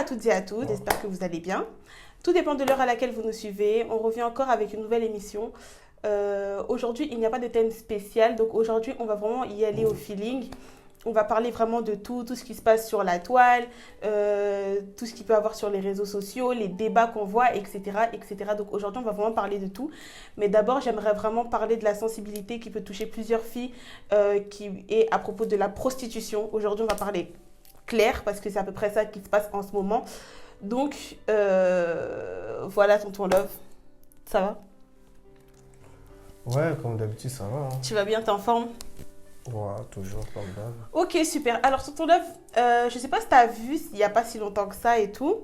à toutes et à tous, j'espère que vous allez bien. Tout dépend de l'heure à laquelle vous nous suivez. On revient encore avec une nouvelle émission. Aujourd'hui, il n'y a pas de thème spécial, donc aujourd'hui, on va vraiment y aller au feeling. On va parler vraiment de tout ce qui se passe sur la toile, tout ce qu'il peut y avoir sur les réseaux sociaux, les débats qu'on voit, etc., etc. Donc aujourd'hui, on va vraiment parler de tout. Mais d'abord, j'aimerais vraiment parler de la sensibilité qui peut toucher plusieurs filles, qui est à propos de la prostitution. Aujourd'hui, on va parler clair, parce que c'est à peu près ça qui se passe en ce moment. Donc, voilà, tonton Love. Ça va? Ouais, comme d'habitude, ça va. Hein. Tu vas bien, t'es en forme? Ouais, toujours comme d'hab. Ok, super. Alors, tonton Love, je sais pas si t'as vu, il n'y a pas si longtemps que ça et tout,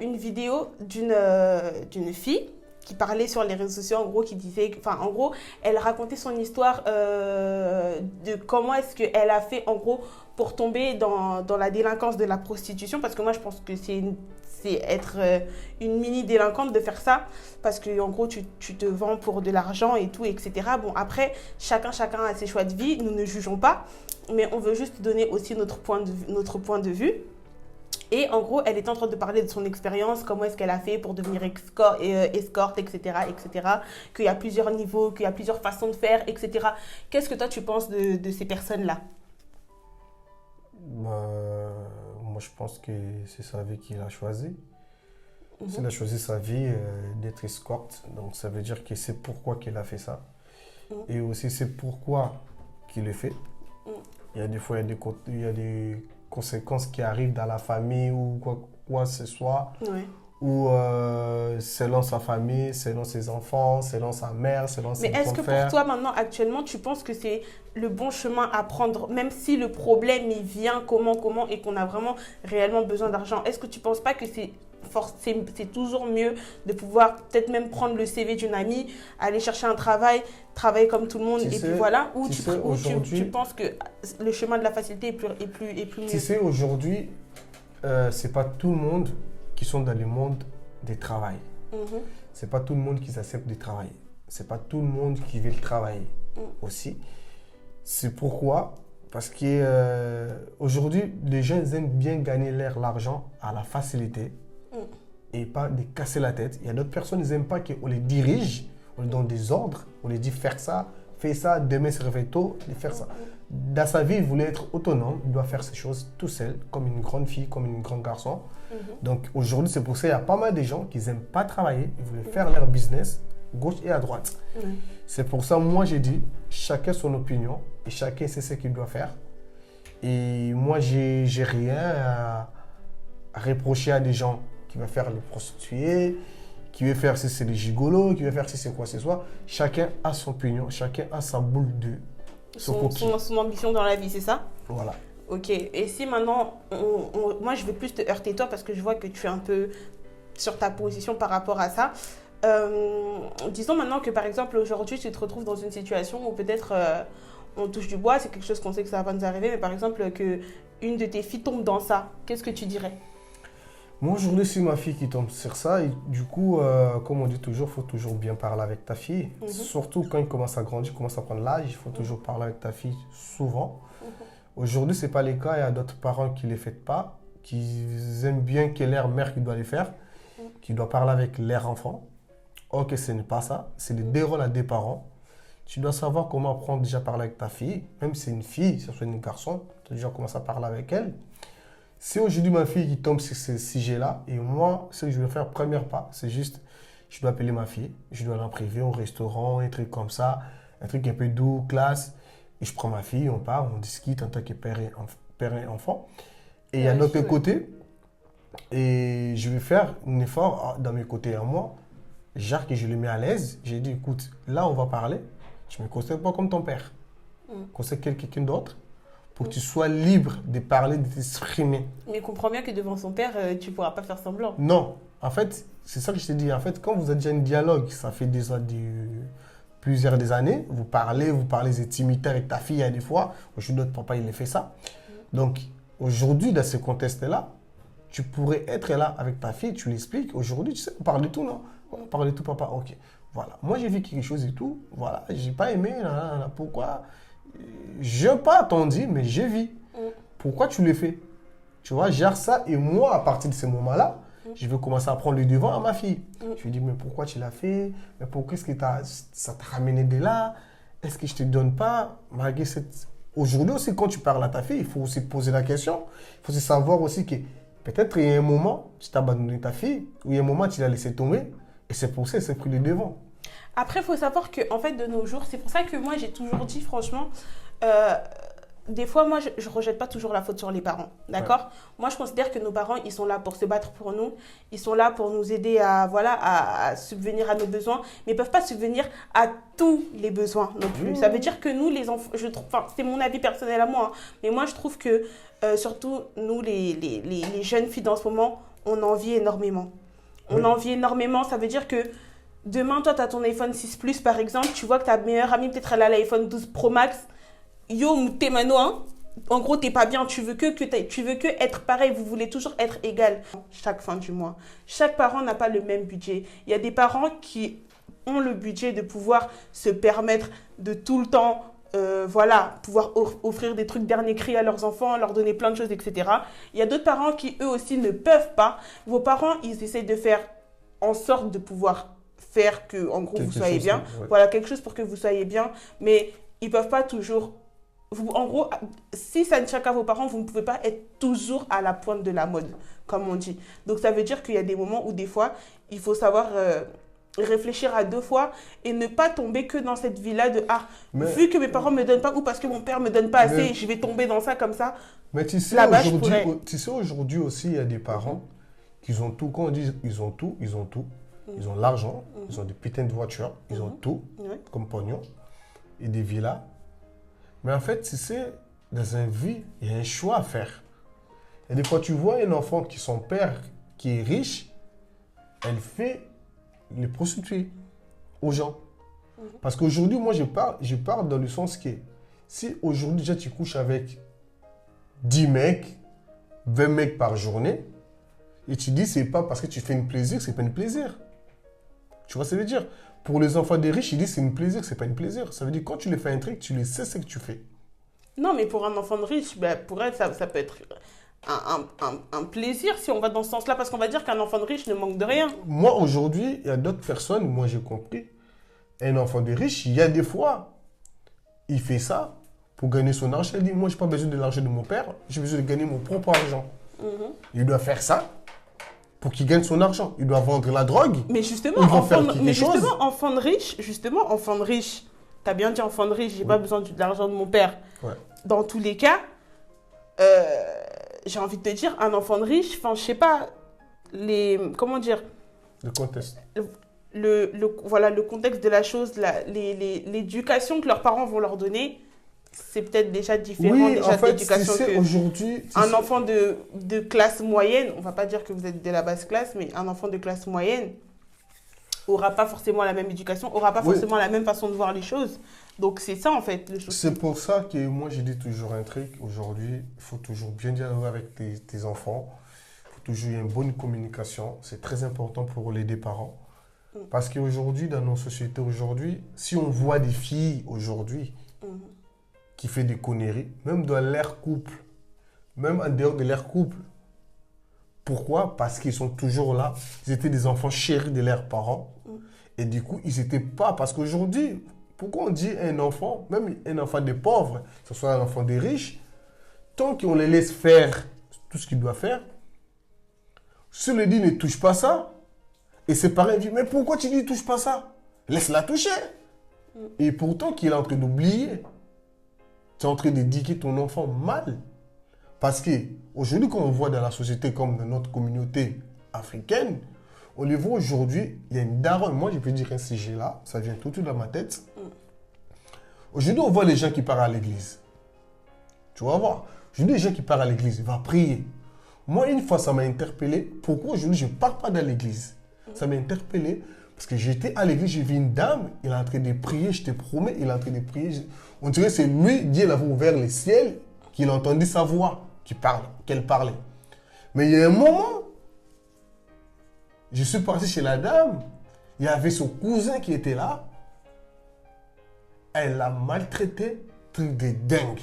une vidéo d'une fille qui parlait sur les réseaux sociaux, en gros, qui disait, enfin, en gros, elle racontait son histoire de comment est-ce qu'elle a fait, en gros, pour tomber dans la délinquance de la prostitution, parce que moi, je pense que c'est être une mini-délinquante de faire ça, parce que en gros, tu te vends pour de l'argent et tout, etc. Bon, après, chacun a ses choix de vie, nous ne jugeons pas, mais on veut juste donner aussi notre point de vue. Et en gros, elle est en train de parler de son expérience, comment est-ce qu'elle a fait pour devenir escorte, etc., etc., qu'il y a plusieurs niveaux, qu'il y a plusieurs façons de faire, etc. Qu'est-ce que toi, tu penses de ces personnes-là? Moi, je pense que c'est sa vie qu'il a choisi. Mhm. Il a choisi sa vie d'être escorte. Donc, ça veut dire que c'est pourquoi qu'il a fait ça. Et aussi, c'est pourquoi qu'il le fait. Il y a des fois, il y a des conséquences qui arrivent dans la famille ou quoi que ce soit. Ouais. Ou selon sa famille, selon ses enfants, selon sa mère, selon ses Mais est-ce que pour toi, maintenant, actuellement, tu penses que c'est le bon chemin à prendre, même si le problème, il vient comment, et qu'on a vraiment réellement besoin d'argent? Est-ce que tu ne penses pas que c'est toujours mieux de pouvoir peut-être même prendre le CV d'une amie, aller chercher un travail, travailler comme tout le monde, puis voilà? Ou tu penses que le chemin de la facilité est plus mieux? Tu sais, aujourd'hui, c'est pas tout le monde qui sont dans le monde du travail. C'est pas tout le monde qui accepte de travailler. C'est pas tout le monde qui veut travailler aussi. C'est pourquoi, parce que aujourd'hui, les gens aiment bien gagner l'argent à la facilité et pas de casser la tête. Il y a d'autres personnes qui n'aiment pas qu'on les dirige, on leur donne des ordres, on les dit faire ça, fais ça, demain se réveille tôt, de faire ça. Dans sa vie, il voulait être autonome, il doit faire ses choses tout seul, comme une grande fille, comme un grand garçon. Donc aujourd'hui, c'est pour ça qu'il y a pas mal de gens qui n'aiment pas travailler, ils voulaient faire leur business gauche et à droite. C'est pour ça, moi j'ai dit, chacun son opinion et chacun sait ce qu'il doit faire. Et moi, j'ai rien à reprocher à des gens qui veulent faire les prostituées, qui veulent faire si c'est les gigolos, qui veulent faire si c'est quoi que ce soit. Chacun a son opinion, chacun a sa boule de son ambition dans la vie, c'est ça? Voilà. Ok, et si maintenant, moi je vais plus te heurter toi parce que je vois que tu es un peu sur ta position par rapport à ça. Disons maintenant que par exemple aujourd'hui tu te retrouves dans une situation où peut-être on touche du bois, c'est quelque chose qu'on sait que ça va pas nous arriver, mais par exemple que une de tes filles tombe dans ça, qu'est-ce que tu dirais? Moi aujourd'hui c'est ma fille qui tombe sur ça et du coup comme on dit toujours, il faut toujours bien parler avec ta fille. Surtout quand il commence à grandir, commence à prendre l'âge, il faut toujours parler avec ta fille souvent. Aujourd'hui, ce n'est pas le cas. Il y a d'autres parents qui ne les font pas, qui aiment bien que leur mère qui doit les faire, qui doit parler avec leur enfant. Or que ce n'est pas ça. C'est les deux rôles à deux parents. Tu dois savoir comment apprendre déjà à parler avec ta fille. Même si c'est une fille, si c'est un garçon, tu dois déjà commencer à parler avec elle. C'est aujourd'hui ma fille qui tombe sur ce sujet-là. Et moi, ce que je vais faire, premier pas, c'est juste, je dois appeler ma fille. Je dois la priver au restaurant, un truc comme ça. Un truc un peu doux, classe. Et je prends ma fille, on parle, on discute en tant que père et enfant. Et il y a l'autre côté, et je vais faire un effort dans mes côtés à moi. Jacques, je le mets à l'aise. J'ai dit, écoute, là, on va parler. Je ne me considère pas comme ton père. Considère quelqu'un d'autre pour que tu sois libre de parler, de t'exprimer. Mais comprends bien que devant son père, tu ne pourras pas faire semblant. Non. En fait, c'est ça que je te dis. En fait, quand vous avez déjà un dialogue, ça fait déjà plusieurs années, vous parlez des intimités avec ta fille, il y a des fois, aujourd'hui notre papa il a fait ça. Donc aujourd'hui dans ce contexte-là, tu pourrais être là avec ta fille, tu l'expliques, aujourd'hui tu sais, on parle de tout, non? On parle de tout papa, ok. Voilà, moi j'ai vu quelque chose et tout, voilà, j'ai pas aimé, pourquoi? Je n'ai pas attendu, mais j'ai vu. Pourquoi tu le fais? Tu vois, gère ça. Et moi, à partir de ce moment-là, je vais commencer à prendre le devant à ma fille. Je lui dis, mais pourquoi tu l'as fait? Mais pourquoi est-ce que ça t'a ramené de là? Est-ce que je ne te donne pas? Malgré cette... Aujourd'hui aussi, quand tu parles à ta fille, il faut aussi poser la question. Il faut aussi savoir aussi que peut-être il y a un moment, tu t'as abandonné ta fille, ou il y a un moment, tu l'as laissé tomber, et c'est pour ça qu'elle s'est pris le devant. Après, il faut savoir qu'en fait, de nos jours, c'est pour ça que moi, j'ai toujours dit, franchement, des fois, moi, je ne rejette pas toujours la faute sur les parents, d'accord? Ouais. Moi, je considère que nos parents, ils sont là pour se battre pour nous. Ils sont là pour nous aider à, voilà, à subvenir à nos besoins, mais ils ne peuvent pas subvenir à tous les besoins non plus. Ça veut dire que nous, les enfants, je trouve, enfin, c'est mon avis personnel à moi, hein, mais moi, je trouve que, surtout, nous, les jeunes filles dans ce moment, on envie énormément. On envie énormément, ça veut dire que demain, toi, tu as ton iPhone 6 Plus, par exemple, tu vois que ta meilleure amie, peut-être elle a l'iPhone 12 Pro Max. Yo, t'es mano, hein? En gros, t'es pas bien. Tu veux que être pareil. Vous voulez toujours être égal. Chaque fin du mois. Chaque parent n'a pas le même budget. Il y a des parents qui ont le budget de pouvoir se permettre de tout le temps, voilà, pouvoir offrir des trucs dernier cri à leurs enfants, leur donner plein de choses, etc. Il y a d'autres parents qui, eux aussi, ne peuvent pas. Vos parents, ils essaient de faire en sorte de pouvoir faire que, en gros, vous soyez bien. Ouais. Voilà, quelque chose pour que vous soyez bien. Mais ils peuvent pas toujours... en gros, si ça ne tient qu'à vos parents, vous ne pouvez pas être toujours à la pointe de la mode, comme on dit. Donc, ça veut dire qu'il y a des moments où, des fois, il faut savoir réfléchir à deux fois et ne pas tomber que dans cette vie-là de « Ah, vu que mes parents ne me donnent pas ou parce que mon père ne me donne pas assez, je vais tomber dans ça comme ça. » Mais tu sais, aujourd'hui aussi, il y a des parents qui ont tout. Quand on dit ils ont tout, ils ont tout. Ils ont l'argent, ils ont des putains de voitures, ils ont tout, comme pognon, et des villas. Mais en fait, tu sais, dans une vie, il y a un choix à faire. Et des fois, tu vois un enfant qui, son père, qui est riche, elle fait les prostituées aux gens. Parce qu'aujourd'hui, moi, je parle dans le sens que si aujourd'hui, déjà, tu couches avec 10 mecs, 20 mecs par journée, et tu dis, c'est pas parce que tu fais un plaisir, c'est pas un plaisir. Tu vois ce que ça veut dire? Pour les enfants des riches, ils disent c'est un plaisir, c'est pas un plaisir. Ça veut dire quand tu les fais un truc, tu les sais ce que tu fais. Non, mais pour un enfant de riche, ben, pour elle, ça peut être un plaisir si on va dans ce sens-là, parce qu'on va dire qu'un enfant de riche ne manque de rien. Moi, aujourd'hui, il y a d'autres personnes, moi j'ai compris, un enfant de riche, il y a des fois, il fait ça pour gagner son argent. Il dit, moi, je n'ai pas besoin de l'argent de mon père, j'ai besoin de gagner mon propre argent. Il doit faire ça pour qu'il gagne son argent. Il doit vendre la drogue. Mais justement, enfant de riche, t'as bien dit enfant de riche, j'ai pas besoin de l'argent de mon père. Ouais. Dans tous les cas, j'ai envie de te dire, un enfant de riche, enfin, je sais pas, comment dire? Le contexte. Voilà, le contexte de la chose, l'éducation que leurs parents vont leur donner, c'est peut-être déjà différent déjà de l'éducation qu'un enfant de classe moyenne, on va pas dire que vous êtes de la basse classe, mais un enfant de classe moyenne aura pas forcément la même éducation, aura pas forcément la même façon de voir les choses. Donc c'est ça en fait. C'est pour ça que moi je dis toujours un truc, aujourd'hui, il faut toujours bien dialoguer avec tes enfants, il faut toujours y avoir une bonne communication, c'est très important pour les deux parents. Parce qu'aujourd'hui, dans nos sociétés aujourd'hui, si on voit des filles aujourd'hui, qui fait des conneries, même dans leur couple, même en dehors de leur couple. Pourquoi? Parce qu'ils sont toujours là. Ils étaient des enfants chéris de leurs parents. Et du coup, ils n'étaient pas... Parce qu'aujourd'hui, pourquoi on dit un enfant, même un enfant des pauvres, que ce soit un enfant des riches, tant qu'on les laisse faire tout ce qu'ils doivent faire, si on le dit ne touche pas ça, et ses parents disent, mais pourquoi tu dis ne touche pas ça? Laisse-la toucher. Et pourtant qu'il est en train d'oublier. Tu es en train d'éduquer ton enfant mal. Parce qu'aujourd'hui, quand on voit dans la société comme dans notre communauté africaine, on les voit aujourd'hui, il y a une daronne. Moi, je peux dire un sujet là, ça vient tout de suite dans ma tête. Aujourd'hui, on voit les gens qui partent à l'église. Tu vas voir. Aujourd'hui, les gens qui partent à l'église, ils vont prier. Moi, une fois, ça m'a interpellé. Pourquoi aujourd'hui, je ne pars pas dans l'église? Ça m'a interpellé. Parce que j'étais à l'église, j'ai vu une dame, il est en train de prier, je te promets, il est en train de prier. On dirait que c'est lui, Dieu l'avait ouvert les ciels, qu'il entendait sa voix, qu'elle parlait. Mais il y a un moment, je suis parti chez la dame, il y avait son cousin qui était là, elle l'a maltraité, truc de dingue.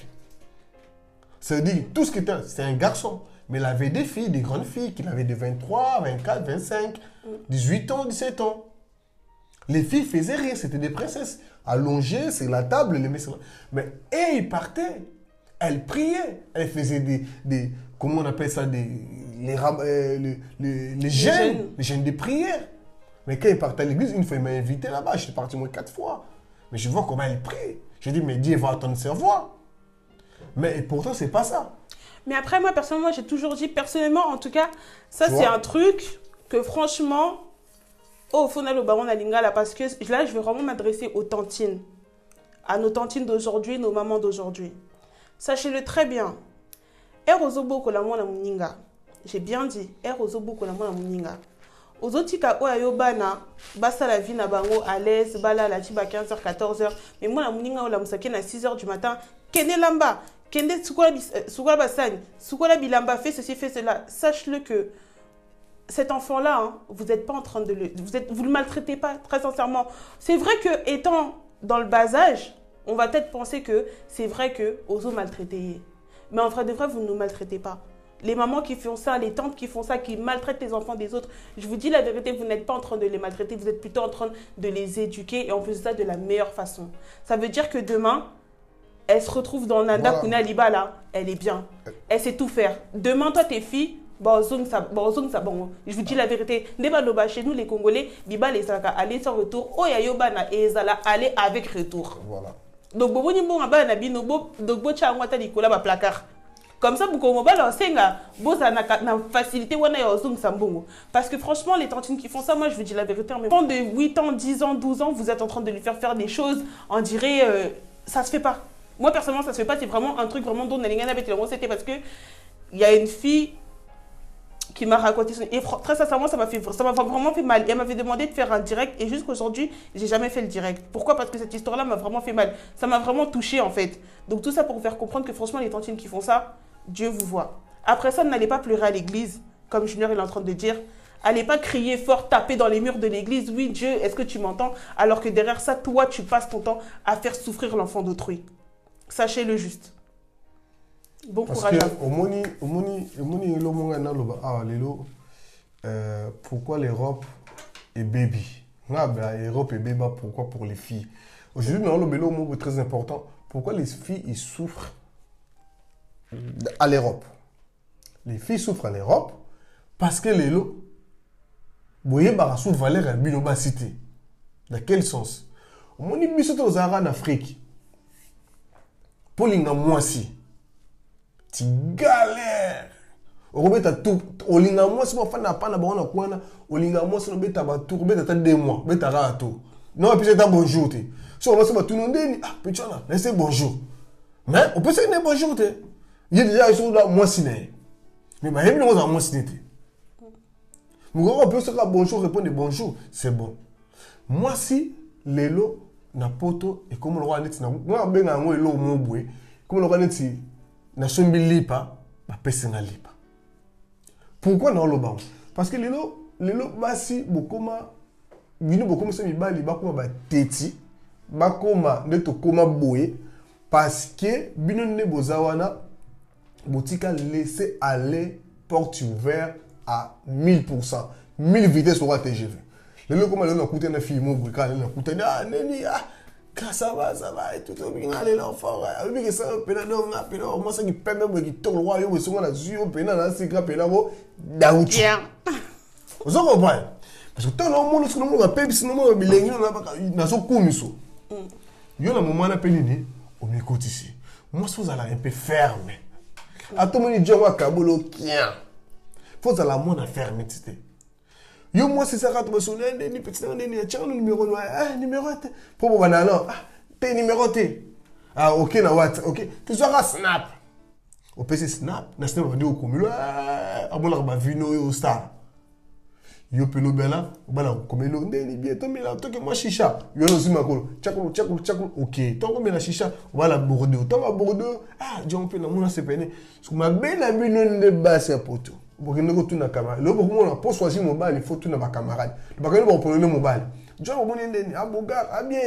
Ça veut dire, tout ce qui était, c'était un garçon, Mais il avait des filles, des grandes filles, qui avaient de 23, 24, 25, 18 ans, 17 ans. Les filles faisaient rien, c'était des princesses. Allongées sur la table, les mecs. Mais et ils partaient. Elles priaient. Elles faisaient des comment on appelle ça, les jeûnes de prière. Mais quand ils partaient à l'église, une fois, ils m'ont invité là-bas. Je suis parti moins 4 fois. Mais je vois comment elles prient. Je dis, mais Dieu va entendre sa voix. Mais pourtant, c'est pas ça. Mais après, moi, personnellement, j'ai toujours dit, personnellement, en tout cas, ça, c'est un truc que franchement, au fond, le baron Lingala, parce que là, je vais vraiment m'adresser aux tantines. À nos tantines d'aujourd'hui, nos mamans d'aujourd'hui. Sachez-le très bien. J'ai bien dit, Ozotika oyayobana basa la vie na bango à l'aise bala la tiba 15h 14h mais moi la muninga ola musake na 6h du matin kende lamba kende sukola basani sukola bilamba fait ceci fait cela. Sache-le que cet enfant là hein, vous n'êtes pas en train de vous le maltraitez pas très sincèrement. C'est vrai que étant dans le bas âge, on va peut-être penser que c'est vrai que ozo maltraiter. Mais en vrai de vrai vous ne nous maltraitez pas. Les mamans qui font ça, les tantes qui font ça, qui maltraitent les enfants des autres, je vous dis la vérité, vous n'êtes pas en train de les maltraiter, vous êtes plutôt en train de les éduquer et en plus de ça de la meilleure façon. Ça veut dire que demain, elle se retrouve dans Nanda Kuna Liba là, elle est bien, elle sait tout faire. Demain, toi tes filles, bon, je vous dis la vérité, chez nous les Congolais, Biba les Saka, aller sans retour, oh ya yobana et Zala, aller avec retour. Voilà. Donc, bobo ni bon abana bino, donc bo cha ngwata likola ba placard. Comme ça, beaucoup de facilité parce que franchement, les tantines qui font ça, moi je vous dis la vérité, mais de 8 ans, 10 ans, 12 ans, vous êtes en train de lui faire des choses, on dirait, ça se fait pas. Moi personnellement, ça se fait pas, c'est vraiment un truc vraiment dont c'était parce que il y a une fille qui m'a raconté et très sincèrement, ça m'a vraiment fait mal. Elle m'avait demandé de faire un direct et jusqu'aujourd'hui, j'ai jamais fait le direct. Pourquoi? Parce que cette histoire-là m'a vraiment fait mal. Ça m'a vraiment touchée en fait. Donc tout ça pour vous faire comprendre que franchement, les tantines qui font ça, Dieu vous voit. Après ça, n'allez pas pleurer à l'église, comme Junior est en train de dire. Allez pas crier fort, taper dans les murs de l'église. Oui, Dieu, est-ce que tu m'entends? Alors que derrière ça, toi, tu passes ton temps à faire souffrir l'enfant d'autrui. Sachez-le juste. Bon courage. Parce que pourquoi l'Europe est baby? L'Europe est baby, pourquoi pour les filles? Aujourd'hui, dans le mot très important, pourquoi les filles ils souffrent à l'Europe? Les filles souffrent à l'Europe parce que les lots, vous voyez, Barassou Valère et Binobacité. Dans quel sens? On dit que aux Arabes en Afrique, pour les moisi, tu galères. On va tout. On linga moi si mon fan n'a pas na bon na kwana. On linga moi si on beta ba tour beta 2 mois beta rato. Non et puis c'est un bonjour te. Si on va se battre tout le monde ah petit là laissez bonjour. Mais on peut se dire bonjour te. Il y a déjà ils sont là moi si né. Mais bah il nous a moi si né te. On peut se dire bonjour répondre bonjour c'est bon. Moi si lelo na poto et comme le roi net na moi ben na ngo elo mo boué comme le roi net si na sombi lipa ba pesa lipa. Pourquoi non le banc? Parce que les lots basi bokoma bino bokoma se mibali bakoma ba teti bakoma neto koma boye parce que bino ne bozawana botika laisser aller porte ouverte à 1000%, 1000 vitesses sur la TGV. Les lots comme les lots coûtent un film au brical, les lots coûtent ah neni ah ça va et tout bien aller l'enfant oui que ça pénado na pénado moi ça qui permet de qui tourne roi yo so na zio pénado na c'est grave pénado daouti vous en comprenez parce que tout le monde sur le monde appelle sinon moi bilingue na so kumiso yo na moment na pénini au micro ici moi faut aller un peu ferme à tout monde dit moi kabolo kien faut aller moi na ferme tité. Yo moi c'est ça quand tu sonnes ni petit ni tiens le numéro numéro pour banana t'es numéro T ah OK na what OK tu seras snap au PC snap na snap on dit au commun ah bon la ba vino au star yo pelo bela bala comme lo ndeni bientôt mais là toi que moi chicha yo aussi ma ko chakulu OK toi comme la chicha voilà Bordeaux toi Bordeaux ah John pe na mona se pene ce ma belle ami non de basse à poto. Pour que nous retournions à camarade. Le moment où on a choisi mobile, il faut tout dans ma camarade. Le bagage on prendre le mobile. John Obonendeni, ah Boga, ah bien,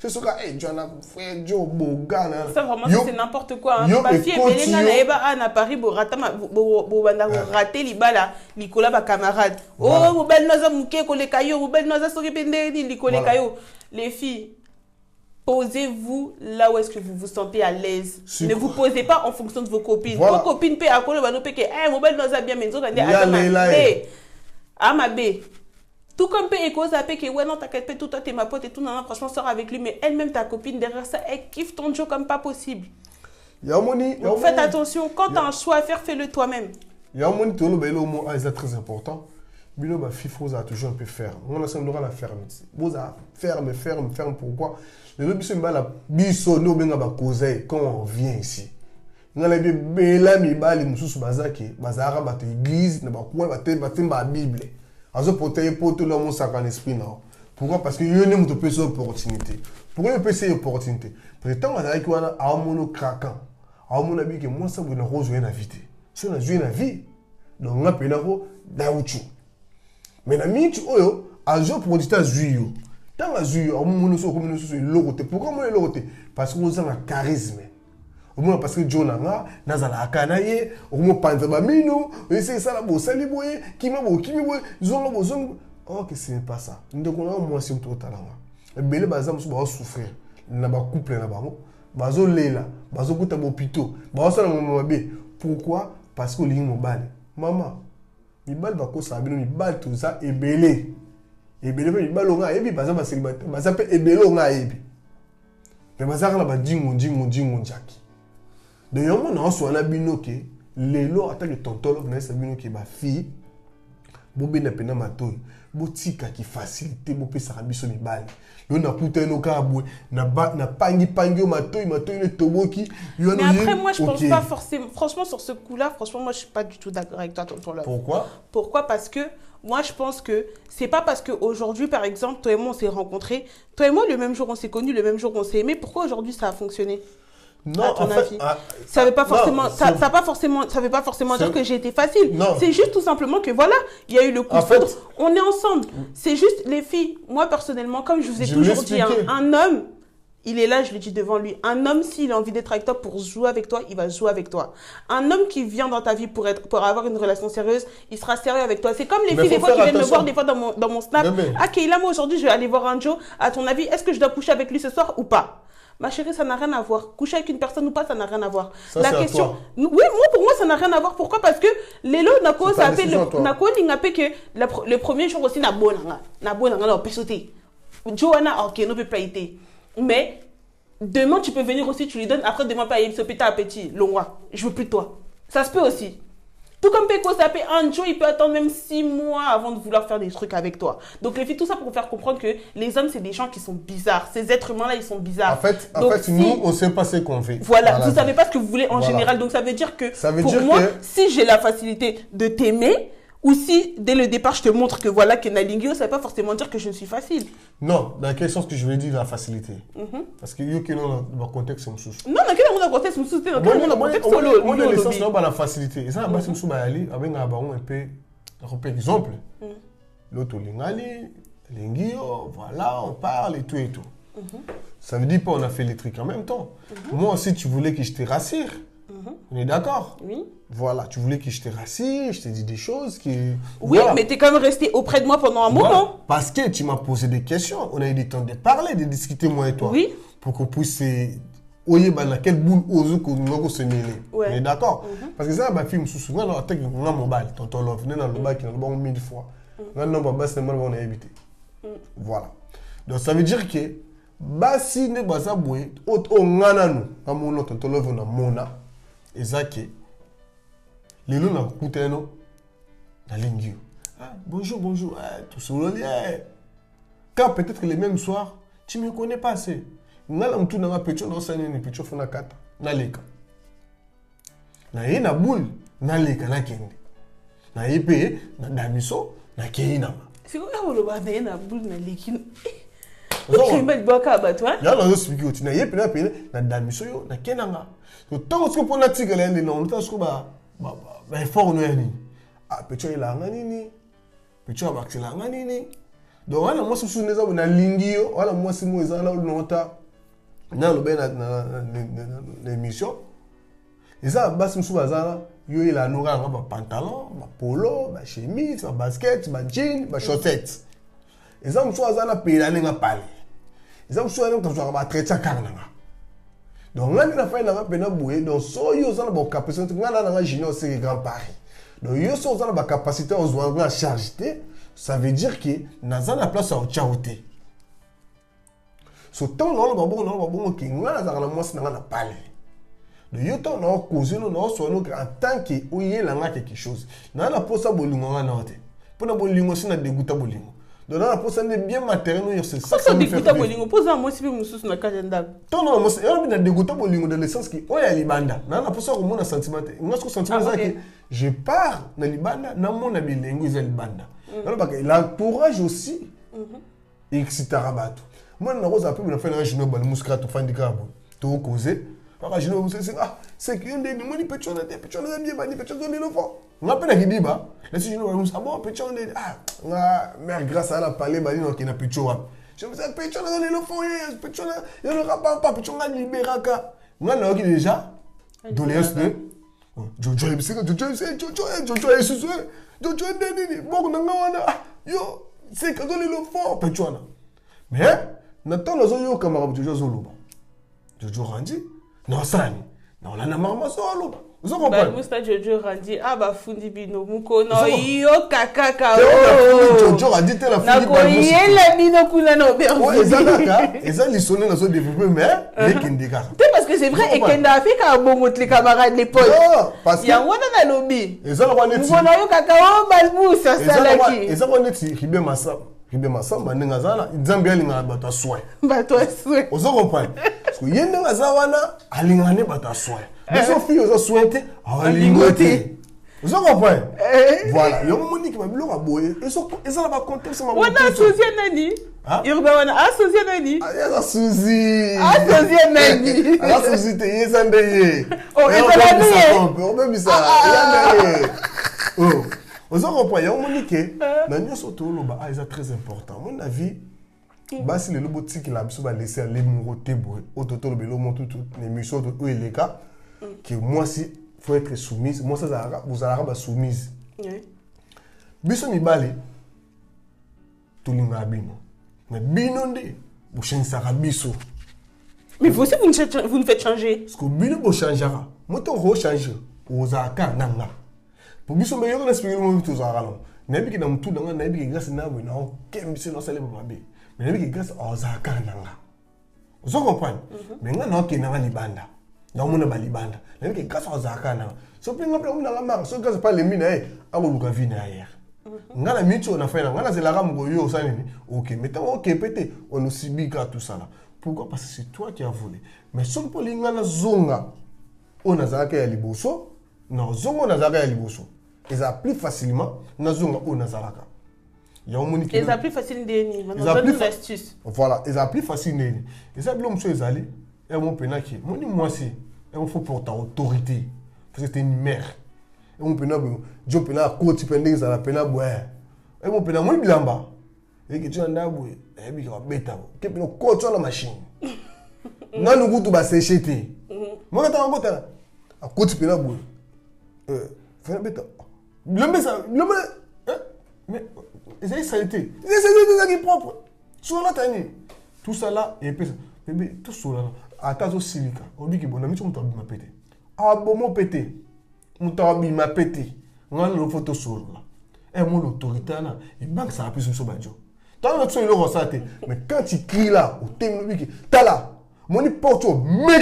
c'est ce que, hey, John a fait Joe Boga. Ça vraiment, c'est n'importe quoi. Hein. Parce que Belenga Naeba à Paris, Borata, Bobanda, raté Libala, Nicolas, ma camarade. Oh, Mobile Naza Mouké, Kolekayo, Mobile Naza Soripendeni, Nikolekayo. Les filles, posez-vous là où est-ce que vous vous sentez à l'aise. Ne vous posez pas en fonction de vos copines. Vos copines paient à quoi le bano paie que, eh, Mobile Naza bien, mais ils ont dit, ah, ma B. Tout comme paye Eko, ça paie que, ouais, non, t'inquiète pas, tout toi, t'es ma pote et tout, non, non, franchement, sors avec lui, mais elle-même, ta copine, derrière ça, elle kiffe ton jeu comme pas possible. Donc, faites attention, quand t'as un choix à faire, fais-le toi-même. Il y a un moment, tout le monde, c'est très important. Mais là, il a toujours un peu ferme. On a besoin de la ferme. Vous ferme, pourquoi? Les autres, c'est la bisonne, quand on vient ici. On a bien bela mi bali mususu bazaki bazara bato église na bakwa batemba bible azo poter poto là mon sac en esprit non pourquoi parce que yo ne muto pesa opportunité pourquoi yo pesa opportunité prétend bazaki wana a mono craquant a mono bi que moi ça vous na rejoindre na vie c'est na jouer na vie donc on appelle na ko dauchu mais na minute oyo azo opportunité juyo tant la juyo a mono so comme so lokote pourquoi moi lokote parce que vous avez un charisme. Parce que John Nanga, Nazala Akanaye, Omo Panzabamino, c'est ça la bosse, Liboye, Kimabo, Zongo, Zongo. Oh, que ce n'est pas ça. Nous avons moins si tout talent. Et Bélé Bazam va souffrir. N'a pas couple là-bas. Bazo Lela, Bazo Koutabo Pito, Bazo Mamabe. Pourquoi? Parce que l'île mobile. Maman, il bal va cause ça, il bal tout ça, et Bélé. Et Bélé, il bal on a, et puis Bazam va célibataire. Bazam peut et Bélé on a, et puis. Mais Bazam là-bas, Djingon, Jackie. D'ailleurs, on a un abino qui les lois attaquent le tonton, on a un abino qui est ma fille. Bobé n'a pas de matoy. Botika qui facilite, bopé sarabiso mi bal. Yo na putain no kabwe, na pangi au matoy le toboki. Mais après, moi, je pense pas forcément. Franchement, sur ce coup-là, franchement, moi, je suis pas du tout d'accord avec toi, tonton Love. Pourquoi? Parce que moi, je pense que c'est pas parce qu'aujourd'hui, par exemple, toi et moi, on s'est rencontrés. Toi et moi, le même jour, on s'est connus, le même jour, on s'est aimés. Pourquoi aujourd'hui, ça a fonctionné? Non, à ton avis. Ça veut pas forcément dire que j'ai été facile. C'est juste tout simplement que voilà, il y a eu le coup de foudre. On est ensemble. C'est juste les filles. Moi personnellement, comme je vous ai toujours dit, un homme, il est là, je le dis devant lui. Un homme, s'il a envie d'être avec toi pour jouer avec toi, il va jouer avec toi. Un homme qui vient dans ta vie pour avoir une relation sérieuse, il sera sérieux avec toi. C'est comme les filles des fois qui viennent me voir des fois dans mon snap. Ah Keila, moi aujourd'hui je vais aller voir un Joe. À ton avis, est-ce que je dois coucher avec lui ce soir ou pas? Ma chérie, ça n'a rien à voir. Coucher avec une personne ou pas, ça n'a rien à voir. Ça, la question. Oui, pour moi, ça n'a rien à voir. Pourquoi? Parce que Lélo, Nako, ça appelle que le premier jour aussi, n'a sauté. Joanna, ok, non peut pas été. Mais demain, tu peux venir aussi, tu lui donnes. Après, demain, pas, il se pète à petit. Longois, je veux plus de toi. Ça se peut aussi. Tout comme Peko, ça peut un jour, il peut attendre même 6 mois avant de vouloir faire des trucs avec toi. Donc les filles, tout ça pour vous faire comprendre que les hommes, c'est des gens qui sont bizarres. Ces êtres humains-là, ils sont bizarres. En fait, nous, on ne sait pas ce qu'on fait. Voilà, vous ne savez pas ce que vous voulez en général. Donc ça veut dire que pour moi, si j'ai la facilité de t'aimer, ou si dès le départ je te montre que voilà que Nalingio, ça ne veut pas forcément dire que je suis facile. Non, dans quel sens que je veux dire la facilité? Parce que yo qui dans le contexte c'est moussou. Non, dans quel contexte moussou? Dans quel contexte solo? On a l'essence dans la facilité. Et ça, c'est moussou aller avec un baron un peu exemple. L'autre lingali, lingio, voilà, on parle et tout et tout. Ça veut dire pas on a fait les trucs en même temps. Moi aussi tu voulais que je te rassure. On est d'accord? Oui. Voilà, tu voulais que je te rassure, je t'ai dit des choses qui... Oui, voilà. Mais tu es quand même resté auprès de moi pendant un moment. Parce que tu m'as posé des questions, on a eu du temps de parler, de discuter moi et toi. Oui. Pour qu'on puisse... Oye, dans quelle boule ose qu'on nous se mêler. Ouais. On est d'accord? Parce que ça, ma fille me souvient, on a attaqué un mobile, tonton Love, venez dans le mobile qui est dans le 1000 fois. Maintenant, on a évité. Voilà. Donc ça veut dire que, si ne pas ça, on a nous, à mon tonton Love, on a mona. Et ça qui les loups n'ont pas coûté non la ligne. Bonjour, tout ce monde quand peut-être les mêmes soirs, tu ne me connais pas assez. N'a l'homme tout dans la petite dans sa ligne, petite fona 4, n'a l'éca. N'a y na boule, n'a l'éca, n'a kende. N'a y payé, n'a damiso, n'a kéina. C'est quoi le bas n'a boule, n'a l'éca. Tu me dis quoi toi? Là on explique tu n'as y payé, n'a damiso yo, n'a kénanga. Tant que pour la tigre là non tant que bah fort nous ni ah petit il a ngani ni petit a baxi la ngani ni donc wana moi sous neza na lingio wana moi si moi ezala nota na lo ben na émission eza basi musu bazala yo il a noura ba pantalon ba polo ba chemise ba basket ba jean ba chaussettes eza musu azala pela ninga pale eza musu azala ko ba traiter karnanga donc ngani na fa na pena boué donc so yo zana ba capacité ngana na junior c'est grand Paris donc yo so zana ba capacité on doit en charge. Ça veut dire que dans la place à Ochaoté. So tant non le bon qui nous a dans la moisse dans la palais. De yo tant non causer non soit nous en tant que oyé là quelque chose. Dans la posa bolingo na note. Pour na bolingo si na dégoûta bolingo. Donc dans la posa ne bien matériel c'est ça ça me fait bolingo posa moi si peu mususu na kajenda. Tant non moi c'est na dégoûta bolingo dans le sens que oya libanda. Dans la posa ko mona sentiment. Moi ce sentiment ça que je pars na libanda na mona bilingo za libanda. L'entourage aussi, etc. Moi, je ne sais pas si je suis un peu de muscat ou fan de carbone. Tout causé. C'est que je dis que je peux bien, je peux bien. Je suis mais grâce à la palais, je suis un peu de je me dis, je ne déjà doléance de Jojo bon yo c'est que dans le fort pechuana mais n'attend les yo camarade Jojo Zoloba Jojo Randi non sani non la na mama Zoloba vous comprenez musta Jojo Randi aba fundi bino muko no yo kakaka Jojo Randi te la fundi ba muko yele bino kuna no berzi ouais ezaka li sonné dans so développer mais les kindika parce que c'est vrai et kenda fait ka bongo les camarades les potes parce que ya wana na lobby ezala kwa neti ngona yo kakao balbusa salaki ezala neti Ribe Massamba ndinga zala nzambe alinga bato soin bato soin ozo comprendre parce que yende nga wana alingane bato soin mais so fille ozo souhaiter alingote ozo comprendre voilà yo monique ba biloko boye ezala ba contexte ma wana associé nani Yoruba wana associé nani ya Suzy associé nani ala Suzy te yesande ye oh ezala ni on même ça yande oh Ozo comprend ya monique na nyoso to loba a très important mon avis basi le lobo tiki la biso ba laisser les mouroté boy autoto le belo montu tout les missions de où les cas que moi si faut être soumise moi ça vous allez ba soumise biso mi balé to linga bino mais bino ndé bu chensa biso mais vous aussi vous ne faites changer parce que bino bo changera moi to re changer ozaka nanga pour biso me yoko n'expliquer le tout ça alors nabi ki na mutu nanga nabi ki grâce na bo na kembi no sale ba be mais nabi ki grâce ozaka nanga vous comprenez mais nga na ke nanga libanda na mona ba libanda nabi ki grâce ozaka nanga so pinga pe mona ngama so grâce pas les mine a ko luka vina hier nga na micho na fena nga na zela ramgo yo ça nini OK mais tant OK pété on nous subit tout ça là pourquoi parce que c'est toi qui as volé mais son polinga na zonga on a zaka ya liboso non zongo na zaka ya liboso ils a plus facilement na zonga o na zalaka ya omoni ils a plus facile ndeni maintenant donne une astuce voilà ils a plus facile ndeni ils a bilo mso ezali et mon penaki moni moi c'est et on faut pour ta autorité parce que c'est une mère et mon penabo jo pena ko ti pending za la pena boy et mon pena moi bilamba et que tu anda boy et bi ka beta ke pena ko to la machine na nugu tu ba séchete moi ta ngota a ko ti pena boy fais beta le mais c'est saleté c'est qui propre sur la tani tout ça là et puis bébé tout ça là atazo silica obi ki bonami tu m'a pété ah bon mo pété mutabi m'a pété ngana lo photo sur là et mon autorité là il banque ça appuie sur badjo tant l'autre il le ressate mais quand tu cries là au thème lui qui ta là mon porte mais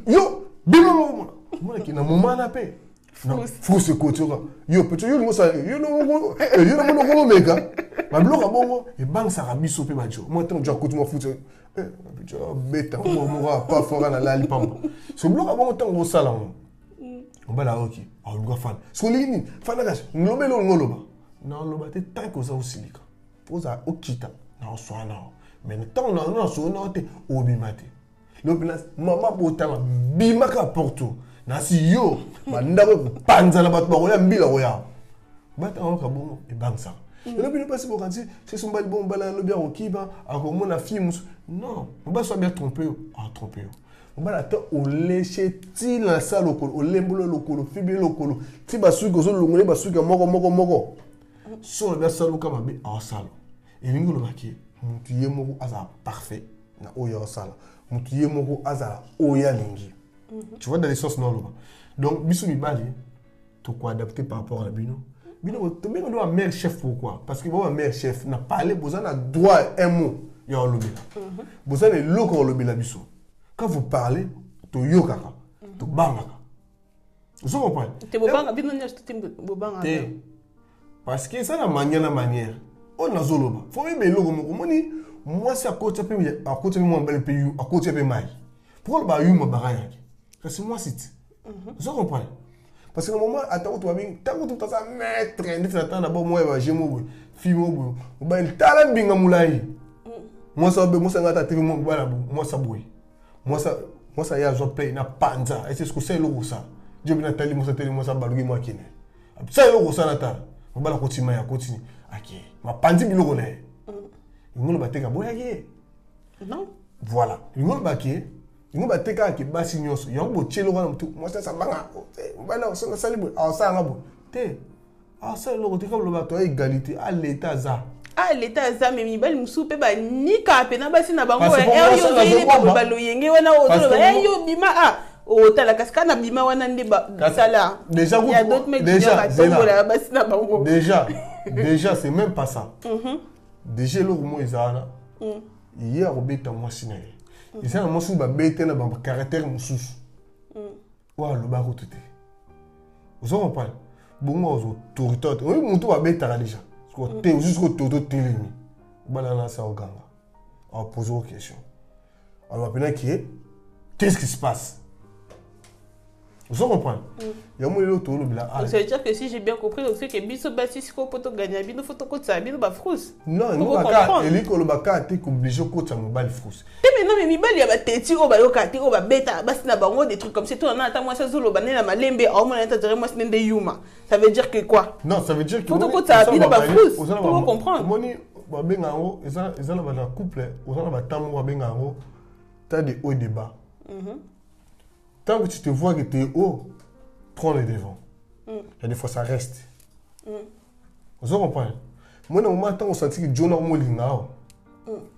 yo bim moi qui na moment na paix non faut se côté yo peut yo mo ça yo no mo mega ma bloka bongo e bank ça rabiso pe badjo moi tant je côté moi foot tu bête on pas fort na la lipamba ce bloka bongo tant go sala on va la OK a luka fan so lini fan na ngolobelo ngoloba na loba te tant que ça aussi lika poza okita na oswana mais tant na so na te obimate l'opina maman botama bimaka porto na si yo bandako panza na bato bakoya mbila koya bata ngo kabongo e bangsa Et là, il passe pour dire, c'est son bal bon, bal le bien au kiba, à comment la fille, non, on va soit bien trompé, trompé. On va attendre au lécher, ti la salle au lembolo locolo, fibre locolo, ti basu que zo longolé basu que moko. Sur le bien salle au kamabe, à salle. Et l'ingo le maquille, mutuye moko aza parfait, na oya salle. Mutuye moko aza oya lingi. Tu vois dans les sens non là. Donc, bisu mi bali, tu quoi adapter par rapport à Bino. Bino, tu mets un mère chef pourquoi? Parce que mon mère chef n'a pas parlé, vous avez droit un mot, il y a un lobby là. Vous avez le loco lobby là, biso. Quand vous parlez, tu yokaka, tu bangaka. Vous comprenez? Tu bobanga, Bino n'y a pas bobanga. Parce que ça la manière. On a zoloba. Faut même le logo moni. Moi c'est à côté de moi bel pays, à côté de mai. Pourquoi le bayou me baraya? Parce que moi c'est. Vous comprenez? Parce que le moment attends tu vas bien, tant que tu as mettre, tu attends d'abord moi j'ai mon fille mon ba il tala binga mulai. Moi ça ngata TV moi ça boy. Moi ça y a zo play na panza. Et c'est ce que c'est logo ça. Je bien tali moi ça balugi moi kine. Ça logo ça nata. On va la continuer à continuer. OK. Ma pandi biloko na. Ngolo bateka boyaki. Non. Voilà. Ngolo baki. Ngolo bateka ki basi nyonso. Yango chelo kana mtu. Moi ça banga. Bana so na salibo. Ah ça ngabo. Te. Ah ça loko te comme le bato égalité à l'état za. Ah l'état za mais mibali musupe ba ni ka pe na basi na bango yo yo ba baloyenge wana ozo yo bima ah. Oh, t'as la cascade, bima wana ndeba sala. Déjà, il y a d'autres mecs qui ont déjà, c'est même pas ça. Déjà, le mot Isana, hier, au bête à moi, c'est il y a un mot sur le bête, il y a un caractère moussous. Ouah, le barreau tout est. Vous en parlez? Bon, moi, aux autorités, oui, mon tour à bête à déjà. Jusqu'au toto télé. Balana, ça au ganga. On pose aux questions. Alors, maintenant, qu'est-ce qui se passe? Vous comprenez? Il y a un moment où ça veut dire que si j'ai bien compris, c'est que Biso Bassi, si on peut gagner, Bino faut que ça, Bino va frousse. Non, il n'y a pas de baka, tu es obligé de faire un frousse. Mais non, mais il y a des tétis, on va yoka, on va bêta, des trucs comme ça. Toi, on attend moi ça, Zolo, Banana, Malembe, au moins, moi, c'est des Yuma. Ça veut dire que quoi? Non, ça veut dire que. Faut que ça, Bino va frousse. Vous comprendre? Moni, Babengango, ils ont un couple, ils ont un tamu, Babengango, tu as des hauts et des bas. Tant que tu te vois que tu es haut, prends les devants. Il y a des fois, ça reste. Vous comprenez? Moi, au moment où on sentit que John a molingao,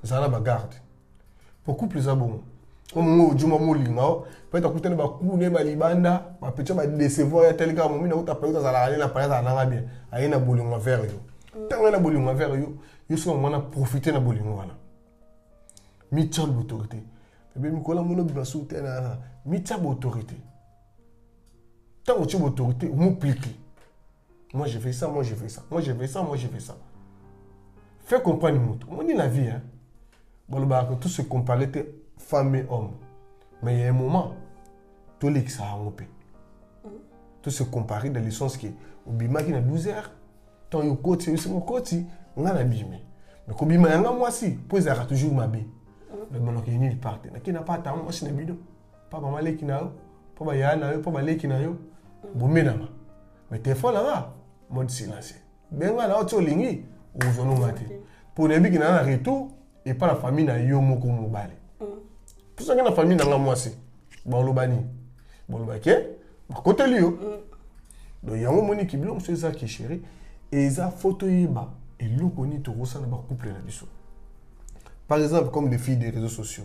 ça a la garde. Pour couple, ça bon. Au moment où John a molingao, peut-être que tu as un coup de balibanda, peut-être que tu décevoir, il y a tel cas, où tu as pris la palette, à bien. Il y a un bolingo vers eux. Tant qu'il y a un bolingo vers eux, il y a profité de bolingo. Mitchell l'autorité. Mais Nicolas Mono bien soutenir Mitchell l'autorité. Tant que tu as l'autorité, on m'applique. Moi j'ai fait ça, moi j'ai fait ça. Moi j'ai fait ça, moi j'ai fait ça. Fais comprendre nous. On dit la vie hein. Bon bah que tout se comparer femme et homme. Mais il y a un moment tout les ça a rompé. Tout se comparer dans le sens que au bima qui na 12 heures, tant yo côté c'est mon côté, on a la bimé. Mais ko bima nga moi si, pose à toujours ma bé. Le monde qui est parti. Qui n'a pas tant moi c'est bidon. Pas maman les qui n'a pas ba yana pas ba les qui n'a yo. Bomenama. Mais téléphone là, mode silence. Ben là tu lingi, ou zono maté. Pour les qui n'a retour et pas la famille na yo moko mobile. Pour ça que la famille na moi c'est. Bon lo bani. Bon lo baké. Côté lio. Donc il y a un moni qui blom c'est ça qui chéri et ça photo yiba et lo koni to rosa na ba couple na biso. Par exemple, comme des filles des réseaux sociaux.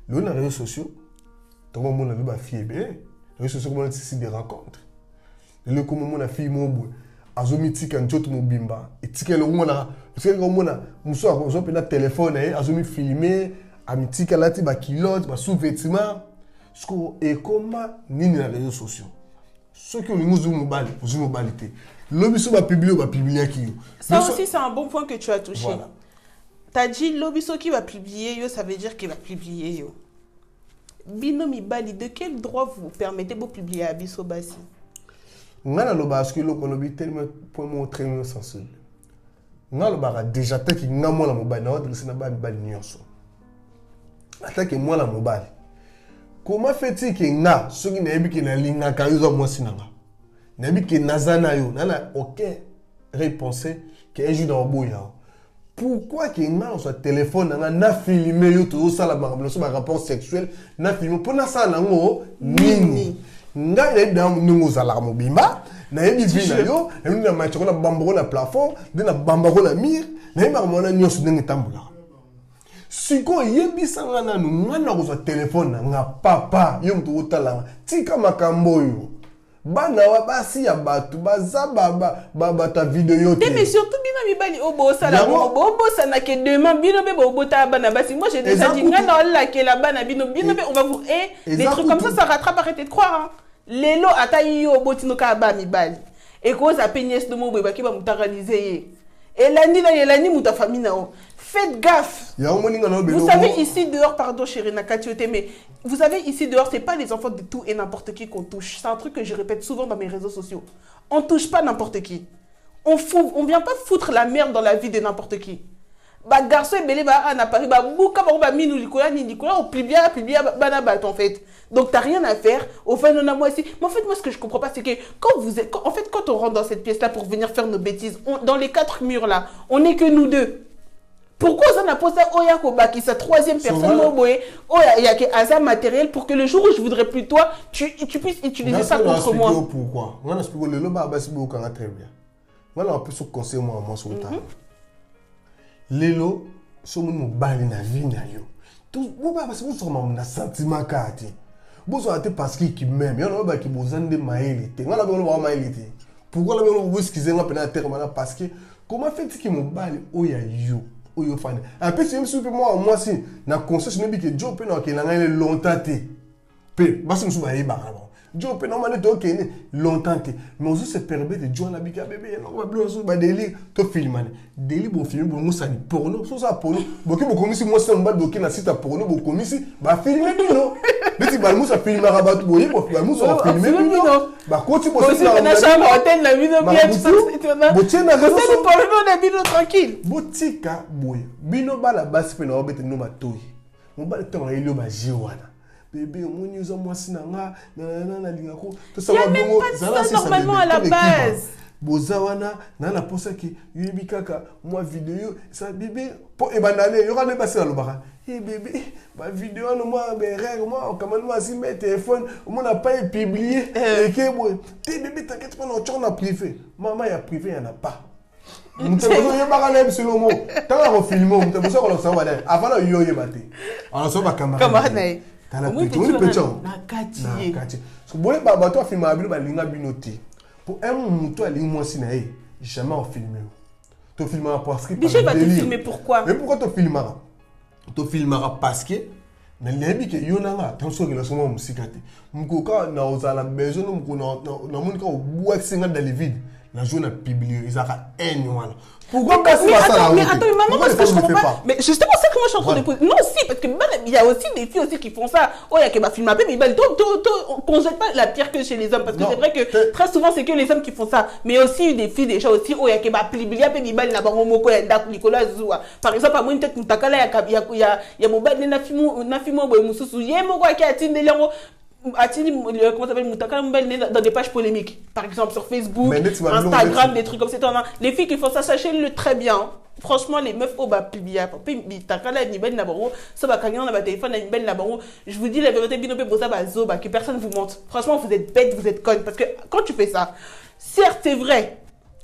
Les réseaux sociaux, tout le monde a vu ma fille bien. Les réseaux sociaux, comme on des rencontres. Les comme on a fille mon bout. Azomi tika njoto mo bimba. Et tika le mona, parce que comme on a, muso a besoin de téléphone, azomi filmer, ami tika lati ba kilote, ba sous-vêtements. Et comment ni les réseaux sociaux. Ceux qui ont les mobilité. L'objet va publier qui. Ça aussi c'est un bon point que tu as touché. Voilà. T'as dit l'obiso qui va publier, yo, ça veut dire qu'il va publier. Yo. Binomi Bali, de quel droit vous permettez de publier à Biso Bassi? On a le parce que l'on a tellement point très sensible. On a le déjà tant qu'il n'a moi la mobile, on a le Sénat Bali nyonso. Tant que moi la mobile. Comment fait-il qu'il n'a ceux qui n'aiment qui n'a linga quand ils ont moi sinanga. N'aiment qui n'a zana yo, n'a aucun repensé qu'un jour dans le boya. Pourquoi qu'il y a un téléphone, n'a filmé tout ça, la rapport sexuel, n'a filmé pour ça, n'a nini. N'a y a dans nous alarmes bimba, n'a y a dit yo, et nous n'a matché la bambou la plafond, de la bambou la mire, n'a y a marmon la nyos d'un tambula. Si quoi y a bisanga na nous, n'a pas téléphone, n'a papa, yom tout talent, tika makamboyo. Bana wa basi ya batu baza baba ta vidéo te mais surtout bino mibali obo sala obo sana ke demain bino be obo ta bana basi moi j'ai déjà dit ngana la ke la bana bino be on va vous des trucs comme ça rattrape, arrêtez de croire hein. Lelo ata yo obo tino ka ba mibali et cause a peignes de mo ba ki ba mutaraliser elani muta famille na o. Faites gaffe. Vous savez ici dehors, pardon chérie Nakatiote, mais vous savez ici dehors, c'est pas les enfants de tout et n'importe qui qu'on touche. C'est un truc que je répète souvent dans mes réseaux sociaux. On touche pas n'importe qui. On vient pas foutre la merde dans la vie de n'importe qui. Bah garçon belé bah à Paris bah bouka bah minou likola ni likola on plie bien banabat en fait. Donc t'as rien à faire. Au fait non à moi aussi. Mais en fait moi ce que je comprends pas c'est que quand on rentre dans cette pièce là pour venir faire nos bêtises, dans les 4 murs là, on n'est que nous deux. Pourquoi ça n'a pas ça Oya Kobaki, sa troisième personne, Oya, il y a que hasard matériel pour que le jour où je voudrais plus toi, tu puisses utiliser ça contre moi. Pourquoi? On a expliqué le loba basi beaucoup très bien. On a plus conseil moi sur le temps. Lelo, so mon bali na vie na yo. Tout, vous pas parce que vous sommes na sentiment kati. Vous avez parce qu'il m'aime. Y'en a pas qui vous en de maïlité. On a besoin de maïlité. Pourquoi la besoin vous excuser moi pendant terre parce que comment fait-il que mon bali oya yo? Oyo fan. Un peu c'est même si moi si na conscience ne bi que Joe pe na ke na ngale longtemps té. Pe, basi nous ba yeba. Joe pe normalement to ke longtemps té. Mais aussi se permet de Joe na bi ka bébé na ba blo so ba délire to filmane. Délire bon film bon ça ni porno, so ça porno. Boki bo komisi moi c'est mbal boki na site porno bo komisi ba filmer bino. Beti ba musa filmer rabat boyi bo ba musa filmer bino. Ba koti bo c'est na chambre hôtel na bino bien tout ça. Botie na réseau so porno na bino tranquille. Botika boy. Bino bala basi pe na obete no matoyi. Mo bala tonga ilio ba jiwana. Bébé on usa moi sinanga na linga ko to ça va bongo ça normalement à la base. Bozawana na la posa ki yebi kaka moi vidéo ça bébé po e banane yo kana passer lo baka eh bébé ma vidéo no moi ben règle moi comment moi si mes téléphone on n'a pas publié et que boy té bébé t'inquiète pas on a privé maman y a privé y en a pas. Mutabo yo baka na ebiselo mo tanga ko filmo mutabo so ko lo sawa dai afala yo yebate ala so ba kamera nai tala pecho na kati so boy ba to filma bino ba linga binote. Pour un mouton à l'île, moi, si jamais on filme. Tu filmeras parce que. Mais je vais te filmer pourquoi? Mais pourquoi tu filmeras? Tu filmeras parce que. Mais les que yonanga attention que la somme musique mukoka na ozala besoin na monika au bois singa dans le vide la journée a publié ils a haine voilà. Pourquoi pas ça? Mais attends, maman, parce que je comprends pas. Mais justement, c'est que moi je suis en train de poser. Non, si, parce que il y a aussi des filles aussi qui font ça. Oh, il y a qui va filmer, mais qu'on jette pas la pierre que chez les hommes. Parce que c'est vrai que très souvent, c'est que les hommes qui font ça. Mais aussi des filles déjà aussi. Oh, il y a qui va publier, il y a Moko, il y a Nicolas Zoua. Par exemple, à moi, une tête, il y a mon bad, Nafimo, Moussousou, il y a Moko qui a atteint des liens. Comment s'appelle Moutaka dans des pages polémiques, par exemple sur Facebook, Instagram, des trucs comme ça. Les filles qui font ça, sachez-le très bien. Franchement, les meufs au bas publié, je vous dis la vérité, que personne vous montre. Franchement, vous êtes bêtes, vous êtes connes. Parce que quand tu fais ça, certes, c'est vrai,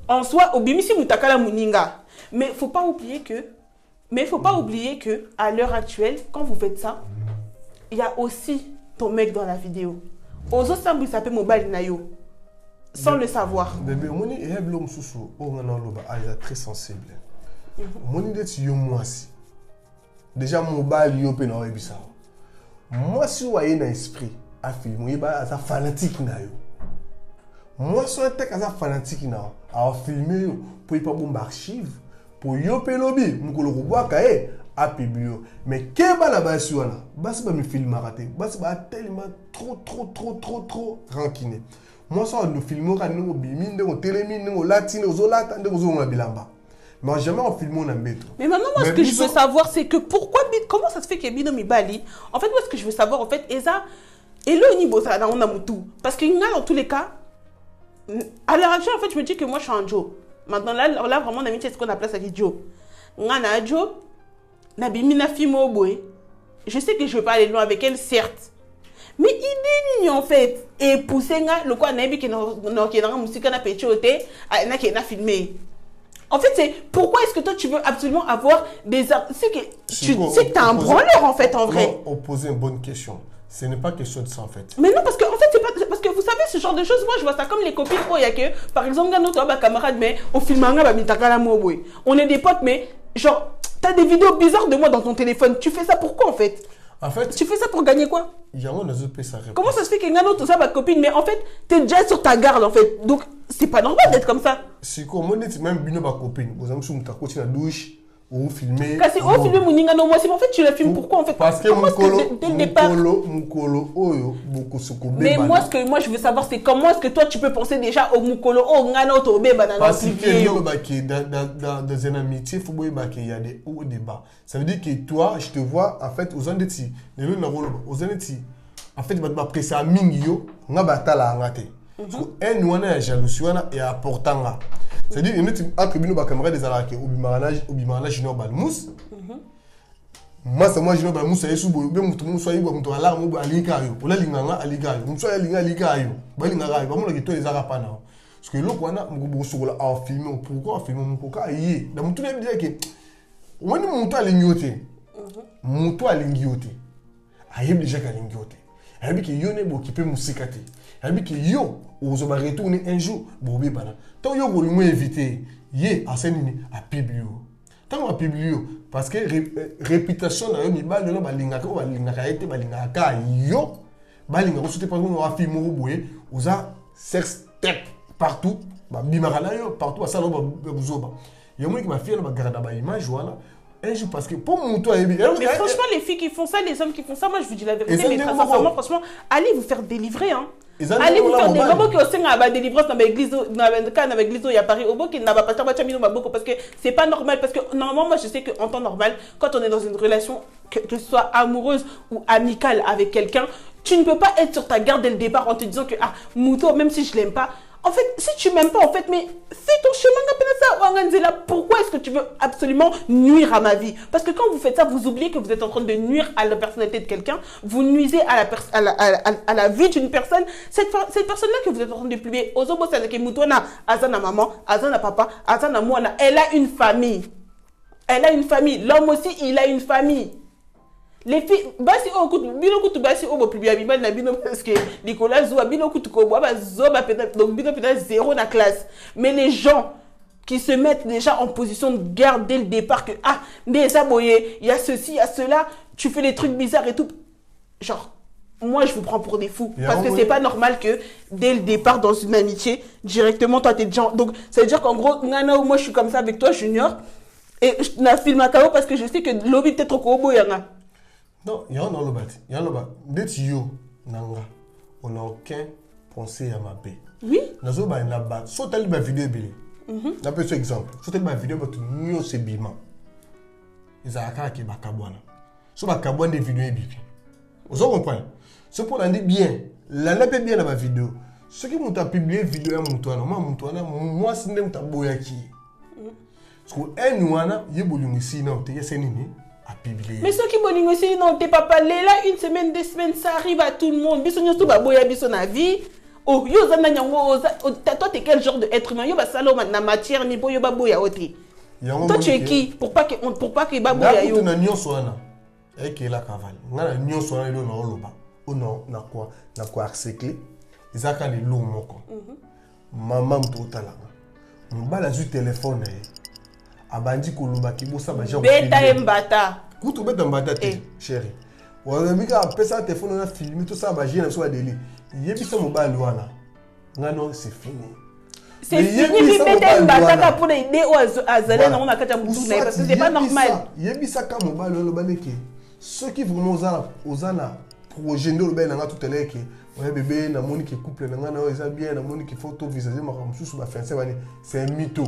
en soi, au bimisi Moutaka la Mouninga, mais faut pas oublier que à l'heure actuelle, quand vous faites ça, il y a aussi ton mec dans la vidéo. Aux autres, ça s'appelle mobile nayo. Sans le savoir. Bébé, mon est l'homme sous très sensible. Mon idée c'est moi si. Déjà mobile yo pe na ebisa. Moi si voyez dans esprit à filmer ba ça fanatique na yo. Moi si tek à ça fanatique na a filmer pour pas bombe archive pour yo pe lobby mukolo kubwa kae a publier. Mais que ba la basi wana basi ba me filmer raté basi ba tellement trop rankiné. Moi ça nous filmer ka ngo bimi ngo telemi ngo latine zo lata ngo zo nga bilamba. Mais jamais on filme on embête. Mais maintenant moi ce que je veux savoir c'est que pourquoi comment ça se fait que Bino Mibali en fait moi ce que je veux savoir en fait Eza et le niveau ça on a tout parce que dans tous les cas à l'heure actuelle en fait je me dis que moi je suis un Joe. Maintenant, là vraiment, on a mis ce qu'on appelle ça qui Joe. Ngana Joe, Nabimina Fimo, je sais que je vais pas aller loin avec elle, certes. Mais il est en fait. Et pousser le quoi, Nabi qui est dans la musique, on a péchoté, on a filmé. En fait, c'est pourquoi est-ce que toi tu veux absolument avoir des c'est que tu sais que t'as un branleur en fait en vrai. On posait une bonne question. Ce n'est pas question de ça en fait. Mais non, parce que en fait, c'est pas parce que vous savez ce genre de choses. Moi, je vois ça comme les copines. Oh, il y a que par exemple, notre camarade, mais au film on est des potes, mais genre t'as des vidéos bizarres de moi dans ton téléphone. Tu fais ça pourquoi en fait? En fait, tu fais ça pour gagner quoi? Comment ça se fait que tout ça ma copine, mais en fait, t'es déjà sur ta garde en fait. Donc, c'est pas normal d'être comme ça. Si comme on dit même bino ma copine, vous avez sur ta côté la douche ou filmer. Kasi on filme mon ngano moi, c'est en fait tu la filmes pourquoi en fait? Parce que mon colo oyo beaucoup soko. Mais moi ce que je veux savoir c'est comment est-ce que toi tu peux penser déjà au mukolo oh ngano to be banana. Parce que dans une amitié faut pas qu'il y a des hauts et des bas. Ça veut dire que toi je te vois en fait aux andeti, les gens na rolo aux andeti. En fait ba pressa mingi yo nga batala ngate. Parce que un wana ya jalousie wana et important là. C'est-à-dire il y a entre bino ba camarade des alaki obimana junior balmous. Moi junior balmous yesu bo be mutu muso yibo mutu ala mo alika yo. Ola linganga alika yo. Muso ya alika yo. Ba linganga yo. Ba mo ke to ezaka pa na. Parce que loko wana mo sokola en filmer pourquoi filmer mon koka yé. Da mutu ne dire que woni mutu alingiote. Mutu alingiote. Ayeb déjà kalingiote. Ayeb ki yo ne bo kipe musikate. Ayeb ki yo ozoba retourner un jour bobe bana. Tant yo ko éviter yé à senini à publier. Tant à publier parce que réputation na yo mi ba lelo balingaka o balingaka ete balingaka yo balinga ko soute pas on va filmer boye oza sex tech partout ba bimaka na yo partout ça lo ba buzoba. Yo mo ki ba fille na ba garda ba image voilà. Un jour parce que pour mon toit mais franchement les filles qui font ça les hommes qui font ça moi je vous dis la vérité mais très sincèrement franchement allez vous faire délivrer hein. Allez vous faire des moments qui aussi à délivrance dans l'église dans l'église il y a Paris au beau qui n'a pas pasteur bachamino beaucoup parce que c'est pas normal parce que normalement moi je sais que en temps normal quand on est dans une relation que ce soit amoureuse ou amicale avec quelqu'un tu ne peux pas être sur ta garde dès le départ en te disant que ah Mouto même si je l'aime pas. En fait, si tu m'aimes pas, en fait, mais fais ton chemin, pourquoi est-ce que tu veux absolument nuire à ma vie? Parce que quand vous faites ça, vous oubliez que vous êtes en train de nuire à la personnalité de quelqu'un, vous nuisez à la vie d'une personne. Cette personne-là que vous êtes en train de publier, Ozobo Sadeke Moutona, Azana maman, Azana papa, Azana moana, elle a une famille. Elle a une famille. L'homme aussi, il a une famille. Les filles, basi au coup, bino coup basi au public habituel na bino parce que Nicolas Zoua bino coup ko boba zoba peut-être donc bino peut-être zéro na classe. Mais les gens qui se mettent déjà en position de garde dès le départ que ah des aboyés, il y a ceci, il y a cela, tu fais des trucs bizarres et tout. Genre moi je vous prends pour des fous parce que c'est pas normal que dès le départ dans une amitié directement toi t'es déjà donc ça veut dire qu'en gros moi je suis comme ça avec toi Junior et je na filme à KO parce que je sais que lobby peut-être trop beau yana. Non, il y a un lobat. Il y a un lobat. Dès yo nanga, on n'a aucun pensée à ma paix. Oui. Nazo ba na ba. So tali ba vidéo belé. Na peu ce exemple. So tali ba vidéo ba tu nyo se bima. Izaka ki ba kabwana. So ba kabwana des vidéos bibi. Vous comprenez? C'est pour dire bien. La na pe bien na ba vidéo. Ce qui m'ont publié vidéo à mon toit, moi c'est même ta boyaki. Parce que un nouana yebolungi sina te yesenini. Mais ceux qui m'ont aussi, non, t'es pas parlé là, une semaine, 2 semaines, ça arrive à tout le monde. Bisogno tout baboya bisona vie. Oh, yo zana nyango, toi t'es quel genre d'être humain? Yo ba salo na matière ni boyo baboya oti. Toi tu es qui pour pas que baboya yo. Na nyo soana. Et que la cavale. Na nyo soana lo na oloba. O non, na quoi recycler. Izaka le lo moko. Maman to talanga. Mbala zu téléphone abandi koloba kibosa ba genre beta mbata kutu beta mbata te chérie wa mika pesa téléphone na filmer tout ça ba gêne so ba délire yebisa mobali wana ngano c'est fini c'est fini beta mbata pour aider aux azalé na na kata mutu na parce que c'est pas normal yebisa ka mobali lo baneke ceux qui vraiment ozana projet ndo lo ba na tout télé que ouais bébé na moni ki couple na ngana eza bien na moni ki photo visager makam susu ba fiancé bani c'est un mytho.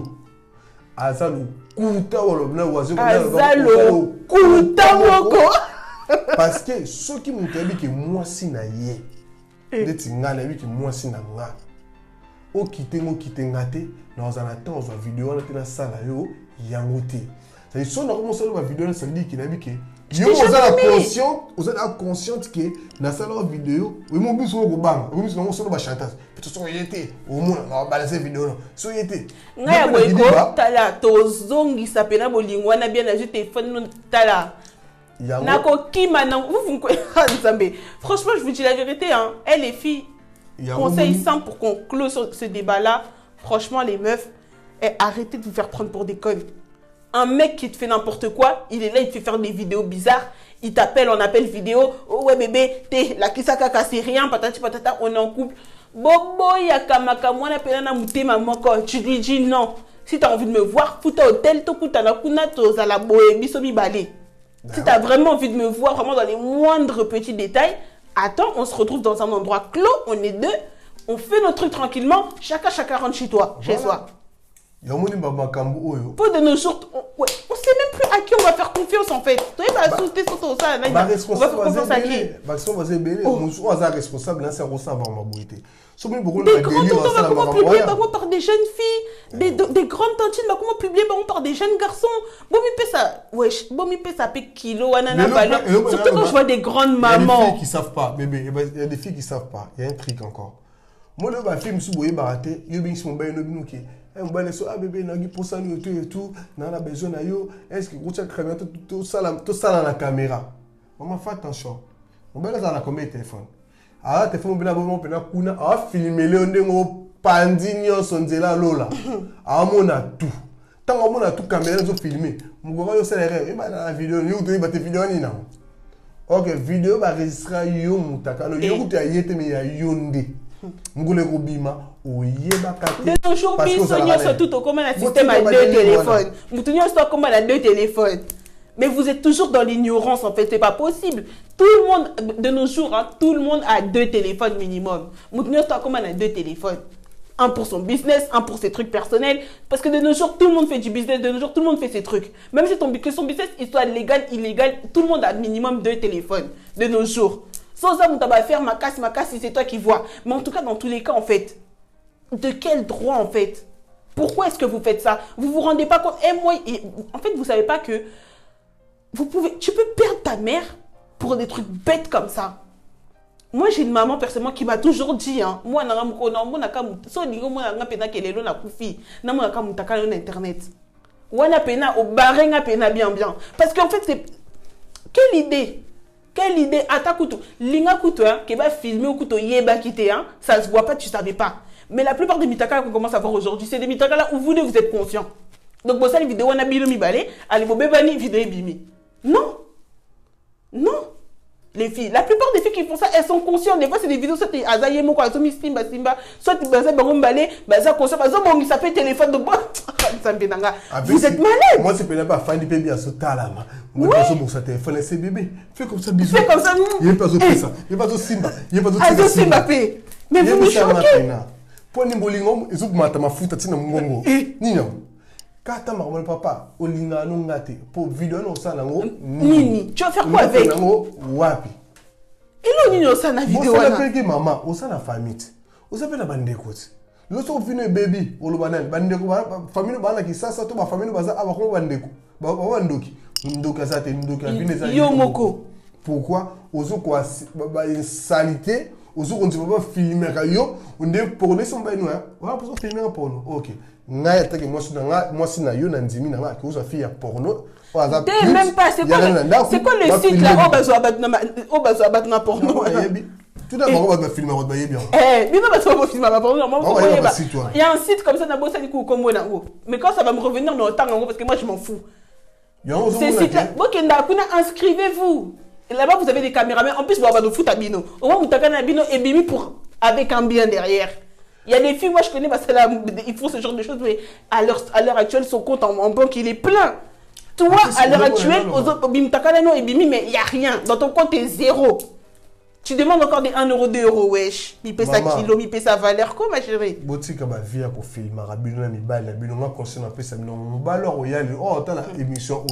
Azalo kuta wala na wazo Azalo kuta moko parce que ceux qui m'ont dit que moi si na yé ndeti ngana bi que moi si na nga au quitter ngate dans un temps dans vidéo on a dans salle yo yangote ça dit son normalement sur la vidéo ça dit qu'il a dit que yo vous êtes conscient que dans salle vidéo oui mon but sur le bang oui mon sur le chantage peut-être sur yété au moins on va balancer vidéo sur yété ngaya boyko tala tozongi sapena bolingo wana bien na téléphone tala nako kima na vous Nzambe franchement je vous dis la vérité hein elle les filles conseil simple pour qu'on close ce débat là franchement les meufs arrêtez de vous faire prendre pour des connes. Un mec qui te fait n'importe quoi, il est là, il te fait faire des vidéos bizarres, il t'appelle, on appelle vidéo, oh ouais bébé, t'es la kisaka c'est rien, patati patata, on est en couple. Bobo yakamaka, moi na pena na mouté maman quand tu lui dis non. Si t'as envie de me voir, fouta hôtel, tokuta na kuna toza la boye, bisobi balé. Si t'as vraiment envie de me voir, vraiment dans les moindres petits détails, attends, on se retrouve dans un endroit clos, on est deux, on fait notre truc tranquillement, chacun rentre chez toi, chez soi. Pour de nos jours, on sait même plus à qui on va faire confiance en fait. Tu vas sauter sur ça, on va faire confiance à qui? Responsable, c'est des grands tontons, comment publier par des jeunes filles, des grandes tantines, comment publier par des jeunes garçons. Bon, mi peut ça fait kilo, anana valeur. Surtout quand je vois des grandes mamans. Il y a des filles qui savent pas, bébé. Il y a des filles qui savent pas. Il y a un truc encore. Moi, là, ma fille me suis baraté, il y a des filles qui ah bébé nagi pour ça nous et tout n'a la besoin na yo est-ce que vous avez créé tout ça dans la caméra maman fais attention on va là combien de téléphone ah téléphone bien bon pena kuna ah filmer le ndengo pandinyo sonzela lola ah mona tout tant on a tout caméra zo filmer mugora yo salaire et ba la vidéo yo to ba te vidéo ni na OK vidéo ba registra yo mutaka no yo kuta yete me ya yonde ngule robima de nos jours, tout au commun un système à 2 téléphones. Nous tenions au commun à 2 téléphones. Mais vous êtes toujours dans l'ignorance en fait, c'est pas possible. Tout le monde, de nos jours, hein, tout le monde a 2 téléphones minimum. Nous tenions au commun à 2 téléphones. Un pour son business, un pour ses trucs personnels. Parce que de nos jours, tout le monde fait du business, de nos jours, tout le monde fait ses trucs. Même si que son business il soit légal, illégal, tout le monde a minimum 2 téléphones de nos jours. Sans ça, on va faire ma casse, si c'est toi qui vois. Mais en tout cas, dans tous les cas, en fait, de quel droit en fait? Pourquoi est-ce que vous faites ça? Vous vous rendez pas compte? En fait, vous savez pas que tu peux perdre ta mère pour des trucs bêtes comme ça. Moi, j'ai une maman personnellement qui m'a toujours dit, hein, moi, internet. Bien. Parce qu'en fait, c'est quelle idée? Quelle idée? Atakutu, linga kutu, hein, qui va filmer ou kutu yeba kite, hein, ça se voit pas, tu savais pas. Mais la plupart des mitaka qu'on commence à voir aujourd'hui, c'est des mitaka là où vous êtes conscient. Donc, bon, ça, les vidéos, on a bilo mi balé, allez, vous bébani, vidéo bimi. Non. Non. Les filles, la plupart des filles qui font ça, elles sont conscientes. Des fois, c'est des vidéos, soit tu as yemo quoi, simba, soit tu as baron balé, baza conscient, baza bon, il s'appelle téléphone de bois. Vous êtes malade. Moi, c'est pas fan du bébé à ce talama. Moi, je suis sur téléphone, c'est bébé. Fais comme ça, bisous. Fais comme ça, il n'y a pas de ça. Il n'y a pas de simba. Il n'y a pas de simba. Mais vous me choquez. Pour les bolingom, ils ont maté ma foute à tina mongo. Nino. Kata marmol papa, olinga no ngate. Pour vidéo no ça nango. Nini, tu vas faire quoi avec? Wapi. Et non nino ça na vidéo là. là. Vous savez maman, on ça la famille. Vous savez la bande écoute. Lorsqu'on finit bébé, on le banane, bande famille bana qui ça to ba famille baza aba ko bande ko. Ba bandoki. Ndoka ça te ndoka vine ça. Yo moko. Pourquoi? Ozo quoi une salité. Ozo on ne peut pas filmer yo, on est pour les samba nous hein. On va pas filmer un porno. OK. Nga yatake moi si na yo na ndimi na nga ki ozo fi ya porno. Même pas c'est quoi le site là au bazo abatna porno. Tout d'abord on va filmer on va bien. Mais non parce qu'on va filmer porno. Il y a un site comme ça na bossa du coup comme na go. Mais quand ça va me revenir dans le temps parce que moi je m'en fous. C'est site là. Inscrivez-vous. Et là-bas, vous avez des caméramans. En plus, vous avez des foot à bino. Au moins, vous avez un bino et bimi avec un bien derrière. Il y a des filles, moi je connais, parce qu'ils font ce genre de choses, mais à l'heure actuelle, son compte en banque, il est plein. Toi, à l'heure actuelle, aux autres, et bimi, mais il n'y a rien. Dans ton compte, t'es 0. Tu demandes encore des 1 euro, 2 euros, wesh. Mi paie sa kilo, mi paie sa valeur. Quoi, ma chérie? Boti ka ba via pour filmer, rabino na mi bal, rabino ma conscient pe sa non, mon bal royal. Oh, t'as la émission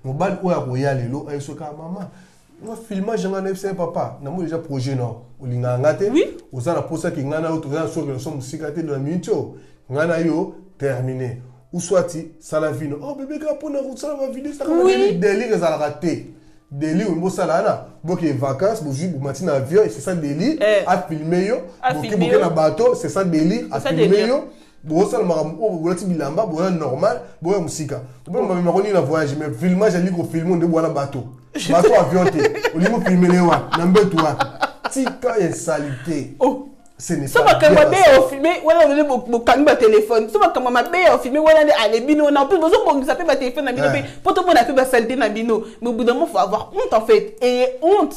mon bal royal lo, ay soka maman. Moi, filmage, j'ai un papa. J'ai déjà projet, non. Oui. Vous avez posé qui ngana ou tout ça sur le son musicaté de la minute. Ngana yo terminé. Ou soit ça la vie. Oh bébé, quand on a route ça va vider ça. Oui. Délire ça la raté. Délire on bosse là là. Bon que vacances, bon jour, matin avion et c'est ça délire. À filmer yo. Bon que na bateau, c'est ça délire. À filmer yo. Bon ça le maram. Oh bon là tu bilamba, bon normal, bon musica. Bon ma me la voyage, mais filmage ali ko film on de boire bateau. Bateau avion té. On lui me filmer les wa. N'embête toi. Tika et salité. Oh. Ce n'est pas bien. Ça va quand filmé, voilà on est mon téléphone. Ça va quand ma bé filmé, voilà allez bino on a plus besoin pour s'appeler ma téléphone na bino pour tout le monde a fait ma saleté na bino. Mais au bout d'un moment faut avoir honte en fait. Et honte.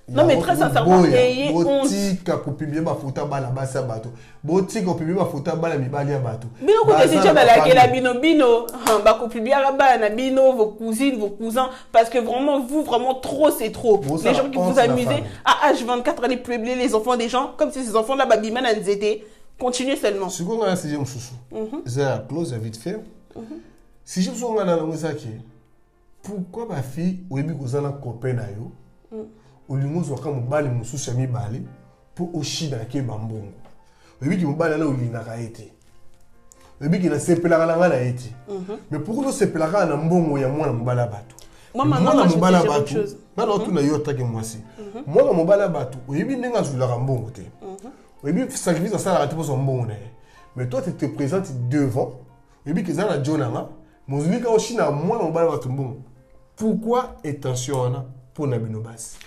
Non mais très sincèrement, ayez honte. Botika ko publier ma photo bala basa bateau. Botika ko publier ma photo bala mibali ya bateau. Bino ko déjà dans la bino ba ko publier bala na bino vos cousines, vos cousins parce que vraiment vous vraiment trop c'est trop. Les gens qui vous amusez à H24 aller publier les enfants des gens comme si ces enfants là babima na nzete. Continuez seulement. Si vous avez un chouchou. C'est close vite fait. Si je suis un qui pourquoi ma fille ou ebi ko zana copain na yo? Olingo zoka mobali mususu ya mibale po oshida ke bambongo. Oyebi ki mobali na olinaka ete. Oyebi ki na sepelaka na ngana ete. Mais pourquoi sepelaka na mbongo ya mwana mobali bato? Moi maintenant mobali bato. Na na tuna yo atake mwasi. Mwana mobali bato, oyebi ndenga zulaka mbongo te. Oyebi sacrifice ça la pour son mbongo na. Mais toi tu te présentes devant. Oyebi ki za na jonanga, mozulika oshina mwana mobali bato mbongo. Pourquoi attention pour na binobasi?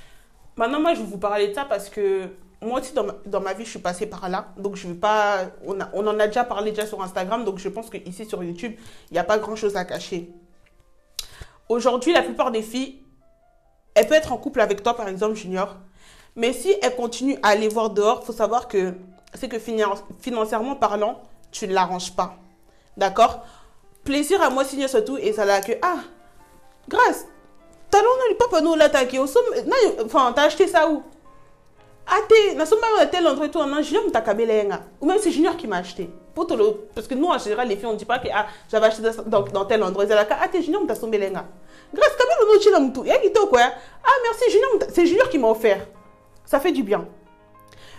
Maintenant, moi, je vais vous parler de ça parce que moi aussi, dans ma vie, je suis passée par là. Donc, je ne vais pas... On en a déjà parlé déjà sur Instagram. Donc, je pense qu'ici, sur YouTube, il n'y a pas grand-chose à cacher. Aujourd'hui, la plupart des filles, elles peuvent être en couple avec toi, par exemple, Junior. Mais si elles continuent à aller voir dehors, il faut savoir que c'est que financièrement parlant, tu ne l'arranges pas. D'accord? Plaisir à moi, signer surtout. Et ça là que... Ah, grâce. Talon n'a pas nous l'attaquer. Enfin, t'as acheté ça où? Ah, n'a pas tel endroit tout en Junior m't'a kabelenga. Ou même c'est Junior qui m'a acheté. Parce que nous en général les filles on dit pas que j'avais acheté dans tel endroit. Ah, t'es Junior m't'a sombelenga. Grâce à nous chila mtou. Et qui quoi? Ah merci Junior, c'est Junior qui m'a offert. Ça fait du bien.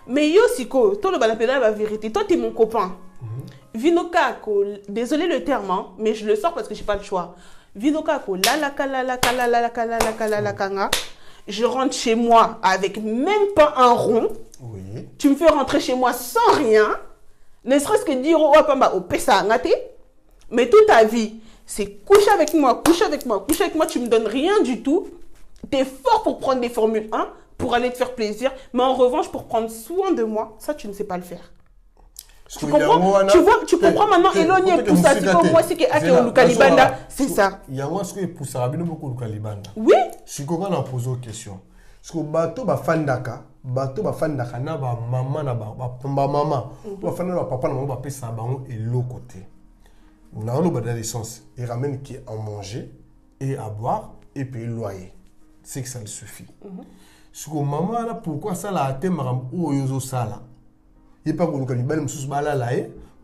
Mais yo siko, toi le balapédale la vérité. Toi t'es mon copain. Vinoka, désolé le terme, hein, mais je le sors parce que j'ai pas le choix. Vinokako, je rentre chez moi avec même pas un rond. Oui. Tu me fais rentrer chez moi sans rien. Ne serait-ce que dire au pamba au pesa ngate. Mais toute ta vie, c'est coucher avec moi, coucher avec moi, coucher avec moi. Tu me donnes rien du tout. Tu es fort pour prendre des formules 1, pour aller te faire plaisir. Mais en revanche, pour prendre soin de moi, ça, tu ne sais pas le faire. Tu comprends? Tu comprends maintenant, Elogne pour ça, c'est comme moi, c'est que Lukalibanda, c'est ça. Il y a moi ce que pour ça, beaucoup Lukalibanda. Oui. Si on a posé une question, parce que bateau ba fandaka na ba maman na ba maman, ba fandaka papa na ba pesa ba on et l'autre côté. On a un dans l'essence, il ramène qui à manger et à boire et payer le loyer. C'est que ça le suffit. Ce que maman là pourquoi ça la té maram ou yozo sala. Il pas qu'on lui balle mususu bala là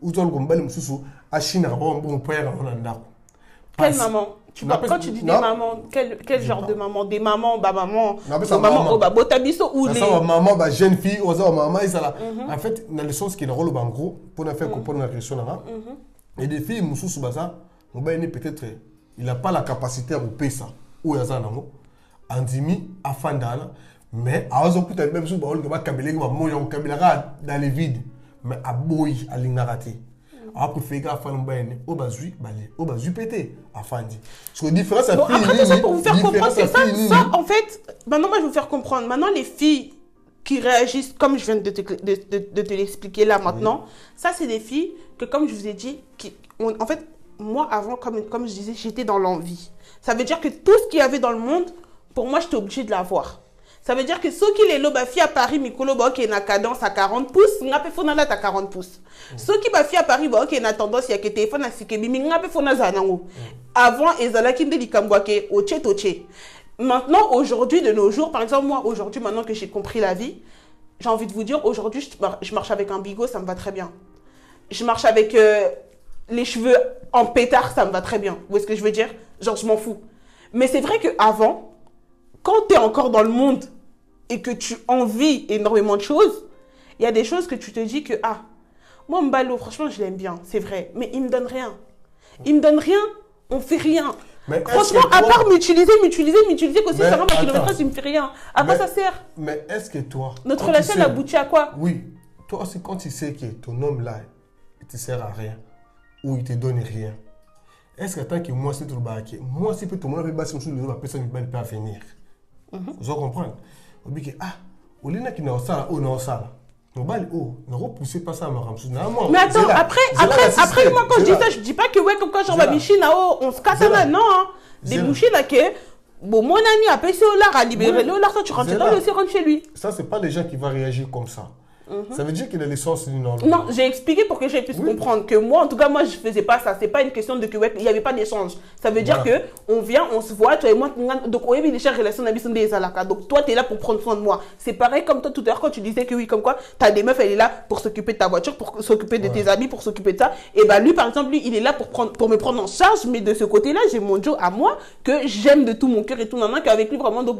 ou toi qu'on balle mususu à Chine bon père on anda. Quelle maman? Quand tu dis des mamans, quel genre de maman? Des mamans, bah maman, maman, oh bah botabiso ou les maman, bah jeune fille, ou ça maman et ça là. En fait, dans le sens qui est le rôle en gros pour nous faire comprendre la question là. Et des filles mususu bah ça, on va peut-être il n'a pas la capacité à payer ça ou ya ça nango. Andimi afandana. Mais à eux peut-être même si on va cabeler on cabelera dans les vides mais à boy à l'inarati après faire gaffe à l'embêne au bazui balé au bazui pété afandi sur différence à ça pour vous faire comprendre que ça en fait maintenant moi je vais vous faire comprendre maintenant les filles qui réagissent comme je viens de te l'expliquer là maintenant ça c'est des filles que comme je vous ai dit en fait moi avant comme je disais j'étais dans l'envie ça veut dire que tout ce qu'il y avait dans le monde pour moi j'étais obligée de l'avoir. Ça veut dire que ceux qui les lobent à Paris, Mikolo, qui est na cadence à 40 pouces, n'a pas fait à 40 pouces. Ceux qui bafient à Paris, qui est na tendance, il y a que téléphone à Sikebi, mais n'a pas fait zanango. Avant, ils allaient quitter les Kambouake, au tché. Maintenant, aujourd'hui, de nos jours, par exemple, moi, aujourd'hui, maintenant que j'ai compris la vie, j'ai envie de vous dire, aujourd'hui, je marche avec un bigot, ça me va très bien. Je marche avec les cheveux en pétard, ça me va très bien. Vous voyez ce que je veux dire? Genre, je m'en fous. Mais c'est vrai qu'avant, quand tu es encore dans le monde et que tu envies énormément de choses, il y a des choses que tu te dis que, ah, moi, Mbalo, franchement, je l'aime bien, c'est vrai, mais il me donne rien. Il me donne rien, on fait rien. Mais franchement, à part m'utiliser, qu'aussi ça rend ma kilométrage, il me fait rien. À quoi ça sert? Mais est-ce que toi... Notre relation, elle aboutit à quoi? Oui. Toi aussi, quand tu sais que ton homme là, il te sert à rien, ou il te donne rien, est-ce que tant que moi, c'est tout le baquet, moi, si tout le monde va passer sur le personne ne peut pas venir. Vous comprenez? On dit que, ah, au lieu qui n'a ça, on a ça. Ne repoussez pas ça à ma ramsou. Mais attends, après, moi, quand je dis ça, je dis pas que, ouais, comme quand j'en vais Michine, on se casse là, non. Des mouchines là, que, bon, mon ami a payé au lard, à libérer le lard, toi, tu rentres dedans, il rentre chez lui. Ça, c'est pas les gens qui vont réagir comme ça. Ça veut dire qu'il a l'essence du Nord. Non, j'ai expliqué pour que je puisse comprendre que moi, en tout cas, moi, je faisais pas ça. C'est pas une question de que il n'y avait pas d'échange. Ça veut dire que on vient, on se voit, toi et moi, donc on a des relations des alaka. Donc toi, tu es là pour prendre soin de moi. C'est pareil comme toi tout à l'heure quand tu disais que oui, comme quoi, tu as des meufs, elle est là pour s'occuper de ta voiture, pour s'occuper de tes habits, pour s'occuper de ça. Et ben lui, par exemple, lui, il est là pour me prendre en charge, mais de ce côté-là, j'ai mon Joe à moi que j'aime de tout mon cœur et tout, qu'avec lui vraiment, donc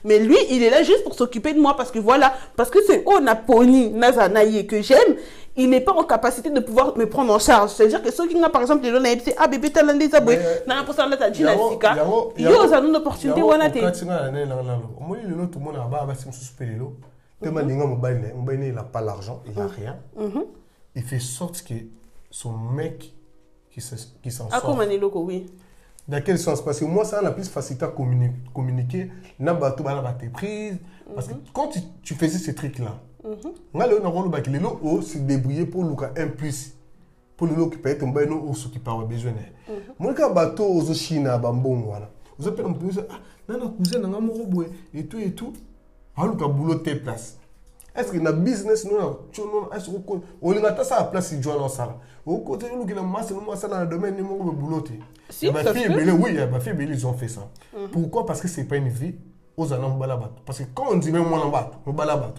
mais lui, il est là juste pour s'occuper de moi parce que voilà, parce que c'est Naponi, Nazanaye que j'aime, il n'est pas en capacité de pouvoir me prendre en charge. C'est-à-dire que ceux qui ont par exemple les gens qui ah bébé t'as l'un des abonnés, n'a pas ça là t'as dit la sika, ils ont une opportunité ou anaté. Moi le tout le monde a bas c'est suspect lo. Tellement linga mobile il n'a pas l'argent, il n'a rien. Il fait sorte que son mec qui s'en sort. Ah comment les locaux oui. Dans quel sens? Parce que moi, ça a la plus facilité à communiquer. Parce que quand tu faisais ces trucs-là, on se débrouiller pour le cas un plus. Pour le qui peut être un bon ou ce qui peut avoir besoin. Moi, quand bateau aux Chine, bambon, voilà. Vous appelez un peu ça, ah, non, cousin, non, amoureux, et tout, et tout. Alors, le boulot tes places. Est-ce que dans le business, est-ce qu'on a ça à la place si tu as ça? Au côté où il y a masse dans le domaine du boulot. Si, ma fille Bélé, oui, ma fille Bélé, ils ont fait ça. Pourquoi? Parce que ce n'est pas une vie aux allants balabat. Parce que quand on dit même moi en balabat,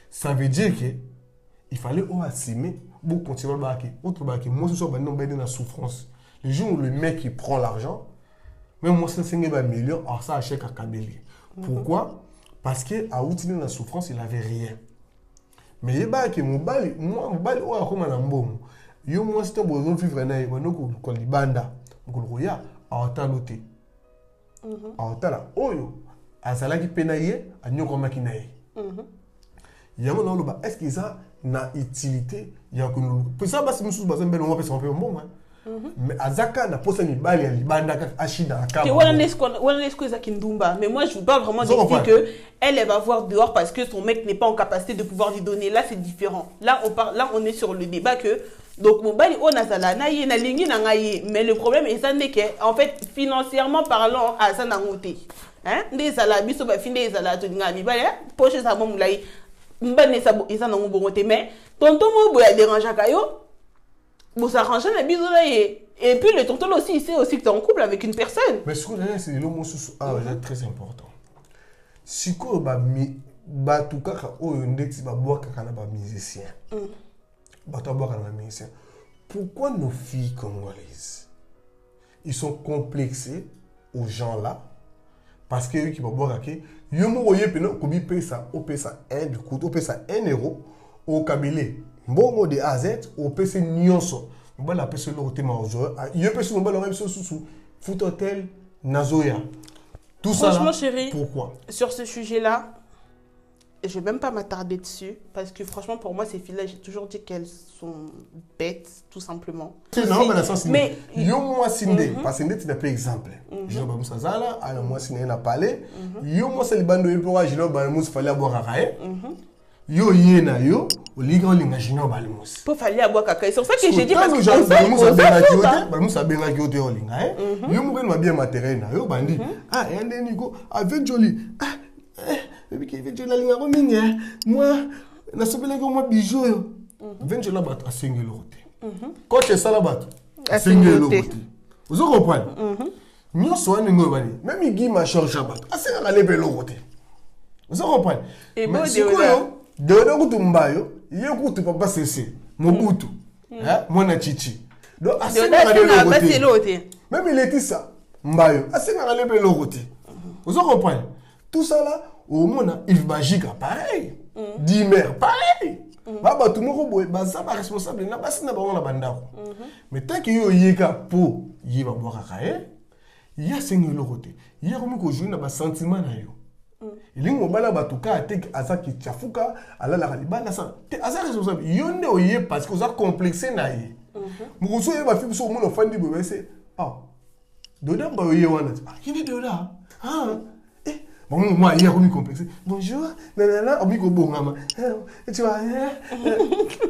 ça veut dire qu'il fallait assumer pour continuer à balaquer. Autre balaquer, moi, je suis dans la souffrance. Le jour où le mec il prend l'argent, même moi, c'est 5 millions, alors ça achète à Kabeli. Pourquoi? Parce qu'à outiller la souffrance, il n'avait rien. Mais il y a mon bal, moi, comme un bon. Yo, moi, c'est un bon vivre en aïe, on a banda, on a un taloté. En tala, oyo, à salaki penaye, à nyoko makinaye. Il y a un homme, est-ce qu'ils ont une utilité? Il y a un homme, pour ça, c'est une chose, on va faire un peu bon. Mais Azaka n'a pas de balle à l'Ibanda Achida à Kaba. Mais moi je veux pas vraiment dire que elle va voir dehors parce que son mec n'est pas en capacité de pouvoir lui donner. Là c'est différent. Là on est sur le débat que donc mon bail on a ça là na lingi na ngai mais le problème est ça n'est que en fait financièrement parlant à ça n'a monté. Hein des sala biso ba fin des sala to ngami ba poche ça bon mulai mbane ça ça na ngombo monté mais tonton mo boya dérange kayo. Bon, ça arrange la bise là et puis le tonton aussi, il sait aussi que tu es en couple avec une personne. Mais ce que c'est le mot très important. Si tu as tout cas, musicien. Pourquoi nos filles congolaises, ils sont complexés aux gens là parce que eux qui vont boire ils ont ça 1 du coup, ça 1 euro au Kabélé. Bon de A à Z, au PC Nyonso. On va l'appeler le hôtel Maozo. Il y a un peu même sous Foot Hotel Nazoya. Tout ça. Franchement, chérie, pourquoi? Sur ce sujet-là, je ne vais même pas m'attarder dessus. Parce que franchement, pour moi, ces filles-là, j'ai toujours dit qu'elles sont bêtes, tout simplement. Non, mais la sens, mais yo moi sinde, parce que tu n'as pas exemple. Je vais vous dire, à la moi sinde n'a parlé. Yo moi c'est le bando de l'entourage, je vais vous fallait avoir à yo yena yo oliga olinga jina balmus pour fallait avoir caca c'est pour ça que j'ai dit parce que balmus abenga kiote olinga yo mo ben bien matériel na yo bandi ah yande niko avec joli baby ki avec joli linga ko mingi moi na sobela ko mo bijou yo venjola bato asengelo rote coach sala bato asengelo rote vous comprenez nyonso wana ngo bani même igi ma charge bato asenga lebelo rote vous comprenez mais sikoyo Dodo kutumbayo, yo kutu papa sese, Mobutu, mwana chichi. Donc, assez de l'autre. Même il était ça. Mbayo. C'est un peu le côté. Vous comprenez? Tout ça là, au monde, il va giga pareil. Dimer pareil. Baba tout le monde bah ça pas responsable na basi na bango na bandako. Mais tant que yo yeka po yiba boka kae, ya sengi le côté. Ya comme ko jouer na ba sentiment na yo. Ilingo bala batuka tek azaki chafuka ala la libana ça. Asa responsable. Yo ne oye parce que vous a complexé na ye. Mukoso ye ba fi so mo no fandi bo c'est ah. Doda ba yo wana. Ah, yini doda. Ah. Bon, moi, hier, on m'a complexé. Bonjour, nanana, on m'a dit bon, tu vois.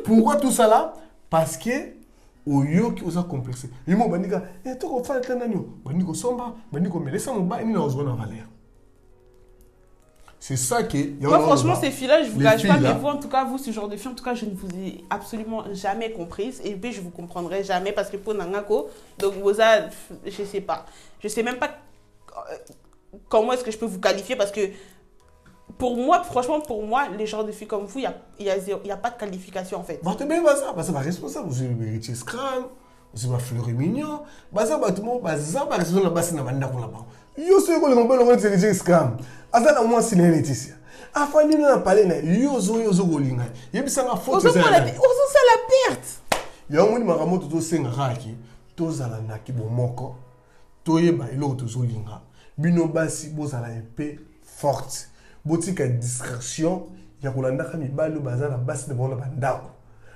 Pourquoi tout ça là? Parce que, au lieu qui vous a complexé. Ils m'ont dit, tu vas faire le temps, bandiko somba, bandiko me laisse mon bas, il n'a pas de valeur. C'est ça qui. Moi, franchement, ces filles-là, je ne vous gâche pas, mais vous, en tout cas, vous, ce genre de filles, en tout cas, je ne vous ai absolument jamais comprise. Et puis, je ne vous comprendrai jamais parce que pour Nangako, donc, vous avez, je ne sais pas. Je ne sais même pas. Comment est-ce que je peux vous qualifier? Parce que pour moi, franchement, pour moi, les genres de filles comme vous, il n'y a pas de qualification en fait. Bah, tu es bien ça, c'est pas responsable. Vous avez héritier scram, vous avez fleury mignon. Bah, ça, tout le monde, bah, ça, par exemple, là-bas, c'est là-bas. Yo, c'est quoi le monde, le héritier scram? Azana, moi, c'est l'héritier. Afin de nous parler, yo, golinga. Y'a bien ça, faute. Osons ça la perte. Il y a un monde, ma tout c'est un raki, tous à la naki, bon, moko, toye, bah, il a tout linga. Bino basi bozala épée forte botika discrétion ya kolanda ka mibalo bazala basi de bona bandako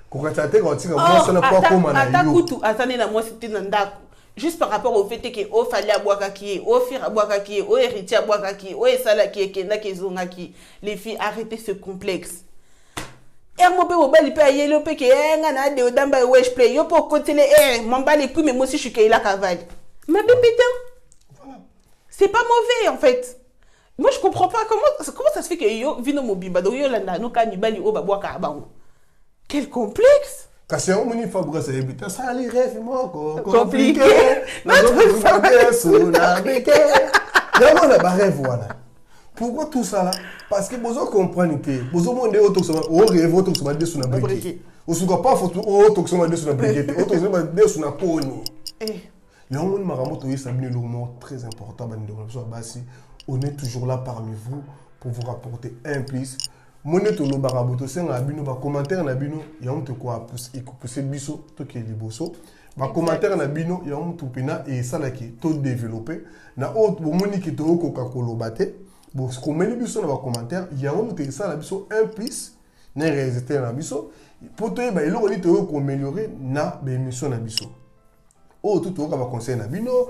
kokatate ko tika moi ça n'a pas comme na yo atakutu atane na moi c'était ndako juste par rapport au fait que o fallait aboaka ki o fir aboaka ki o héritier aboaka ki o esala ki kenda ki zonga ki les filles arrêtez ce complexe mo pe mobali pe ayelo pe ke nga na de odamba wesh play yo pour continuer mobali puis mais moi aussi je suis kaila cavale ma bébé. C'est pas mauvais en fait. Moi je comprends pas comment ça se fait que yo vino mobiba do yo landa no kanibali o babwa ka bango. Quel complexe. Kasi on moni fabra ça habite ça les rêves moko compliqué. Pourquoi tout ça là? Parce que vous comprenez que vous avez auto au rêve auto sur la sur la briquet. Ou sur pas photo auto sur la sur la briquet, auto sur la poni. Il y a un moment très important. On est toujours là parmi vous pour vous rapporter un plus. Mon étolo baraboto c'est un abino commentaire na bino il y a un quoi pousser biso to qui est liboso ba commentaire na bino il y a un tout pena et ça là qui tout développé na autre bon moni qui to ko kolobate bon ce qu'on met biso na ba commentaire il y a un que ça la biso un plus na résultat na biso pour toi ba il on to ko améliorer na ba émission na biso. Oh, tout le monde conseil na bino,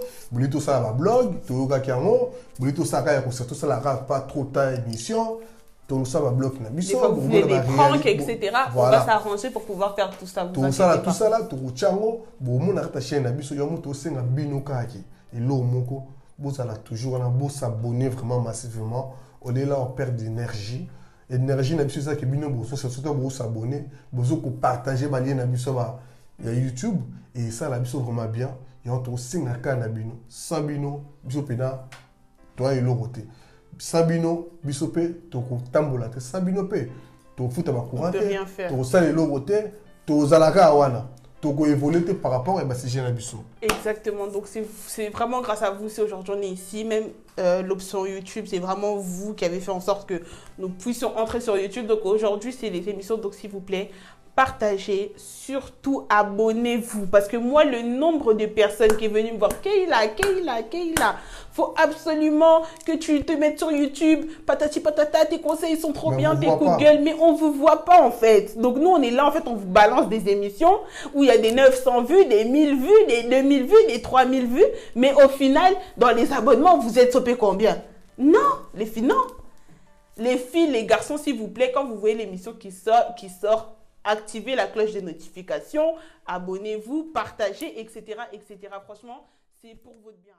tout ça va blog, tout le monde qui ça tout ça la pas trop ta émission, tout ça va blog na biso, vous voulez des pranks etc. On va s'arranger pour pouvoir faire tout ça. Tout ça là, tout chango, bon mon arrête chaîne na biso, yo moto senga bino kaki. Et lo moko, vous allez toujours na beau s'abonner vraiment massivement. On est là on perd d'énergie. Énergie na biso ça que bino bo surtout bo s'abonner, besoin ko partager ba lien na biso ba il y a YouTube et ça la biso vraiment bien il y a entre 5 à 4 nabino sabino biso pena toi et l'oroté sabino biso pe to ko tambola te sabino pe to futa ba courant to sale l'oroté to zalaka wana to ko évoluer par rapport à ba sujet na biso. Exactement, donc c'est vraiment grâce à vous si aujourd'hui on est ici, même l'option YouTube, c'est vraiment vous qui avez fait en sorte que nous puissions entrer sur YouTube. Donc aujourd'hui c'est les émissions, donc s'il vous plaît partagez, surtout abonnez-vous. Parce que moi, le nombre de personnes qui est venu me voir, Keila, faut absolument que tu te mettes sur YouTube, patati patata, tes conseils sont trop bien, tes coups de gueule, mais on vous voit pas en fait. Donc nous, on est là, en fait, on vous balance des émissions où il y a des 900 vues, des 1000 vues, des 2000 vues, des 3000 vues, mais au final, dans les abonnements, vous êtes sauvé combien? Non, les filles, non. Les filles, les garçons, s'il vous plaît, quand vous voyez l'émission qui sort, activez la cloche de notification, abonnez-vous, partagez, etc., etc. Franchement, c'est pour votre bien.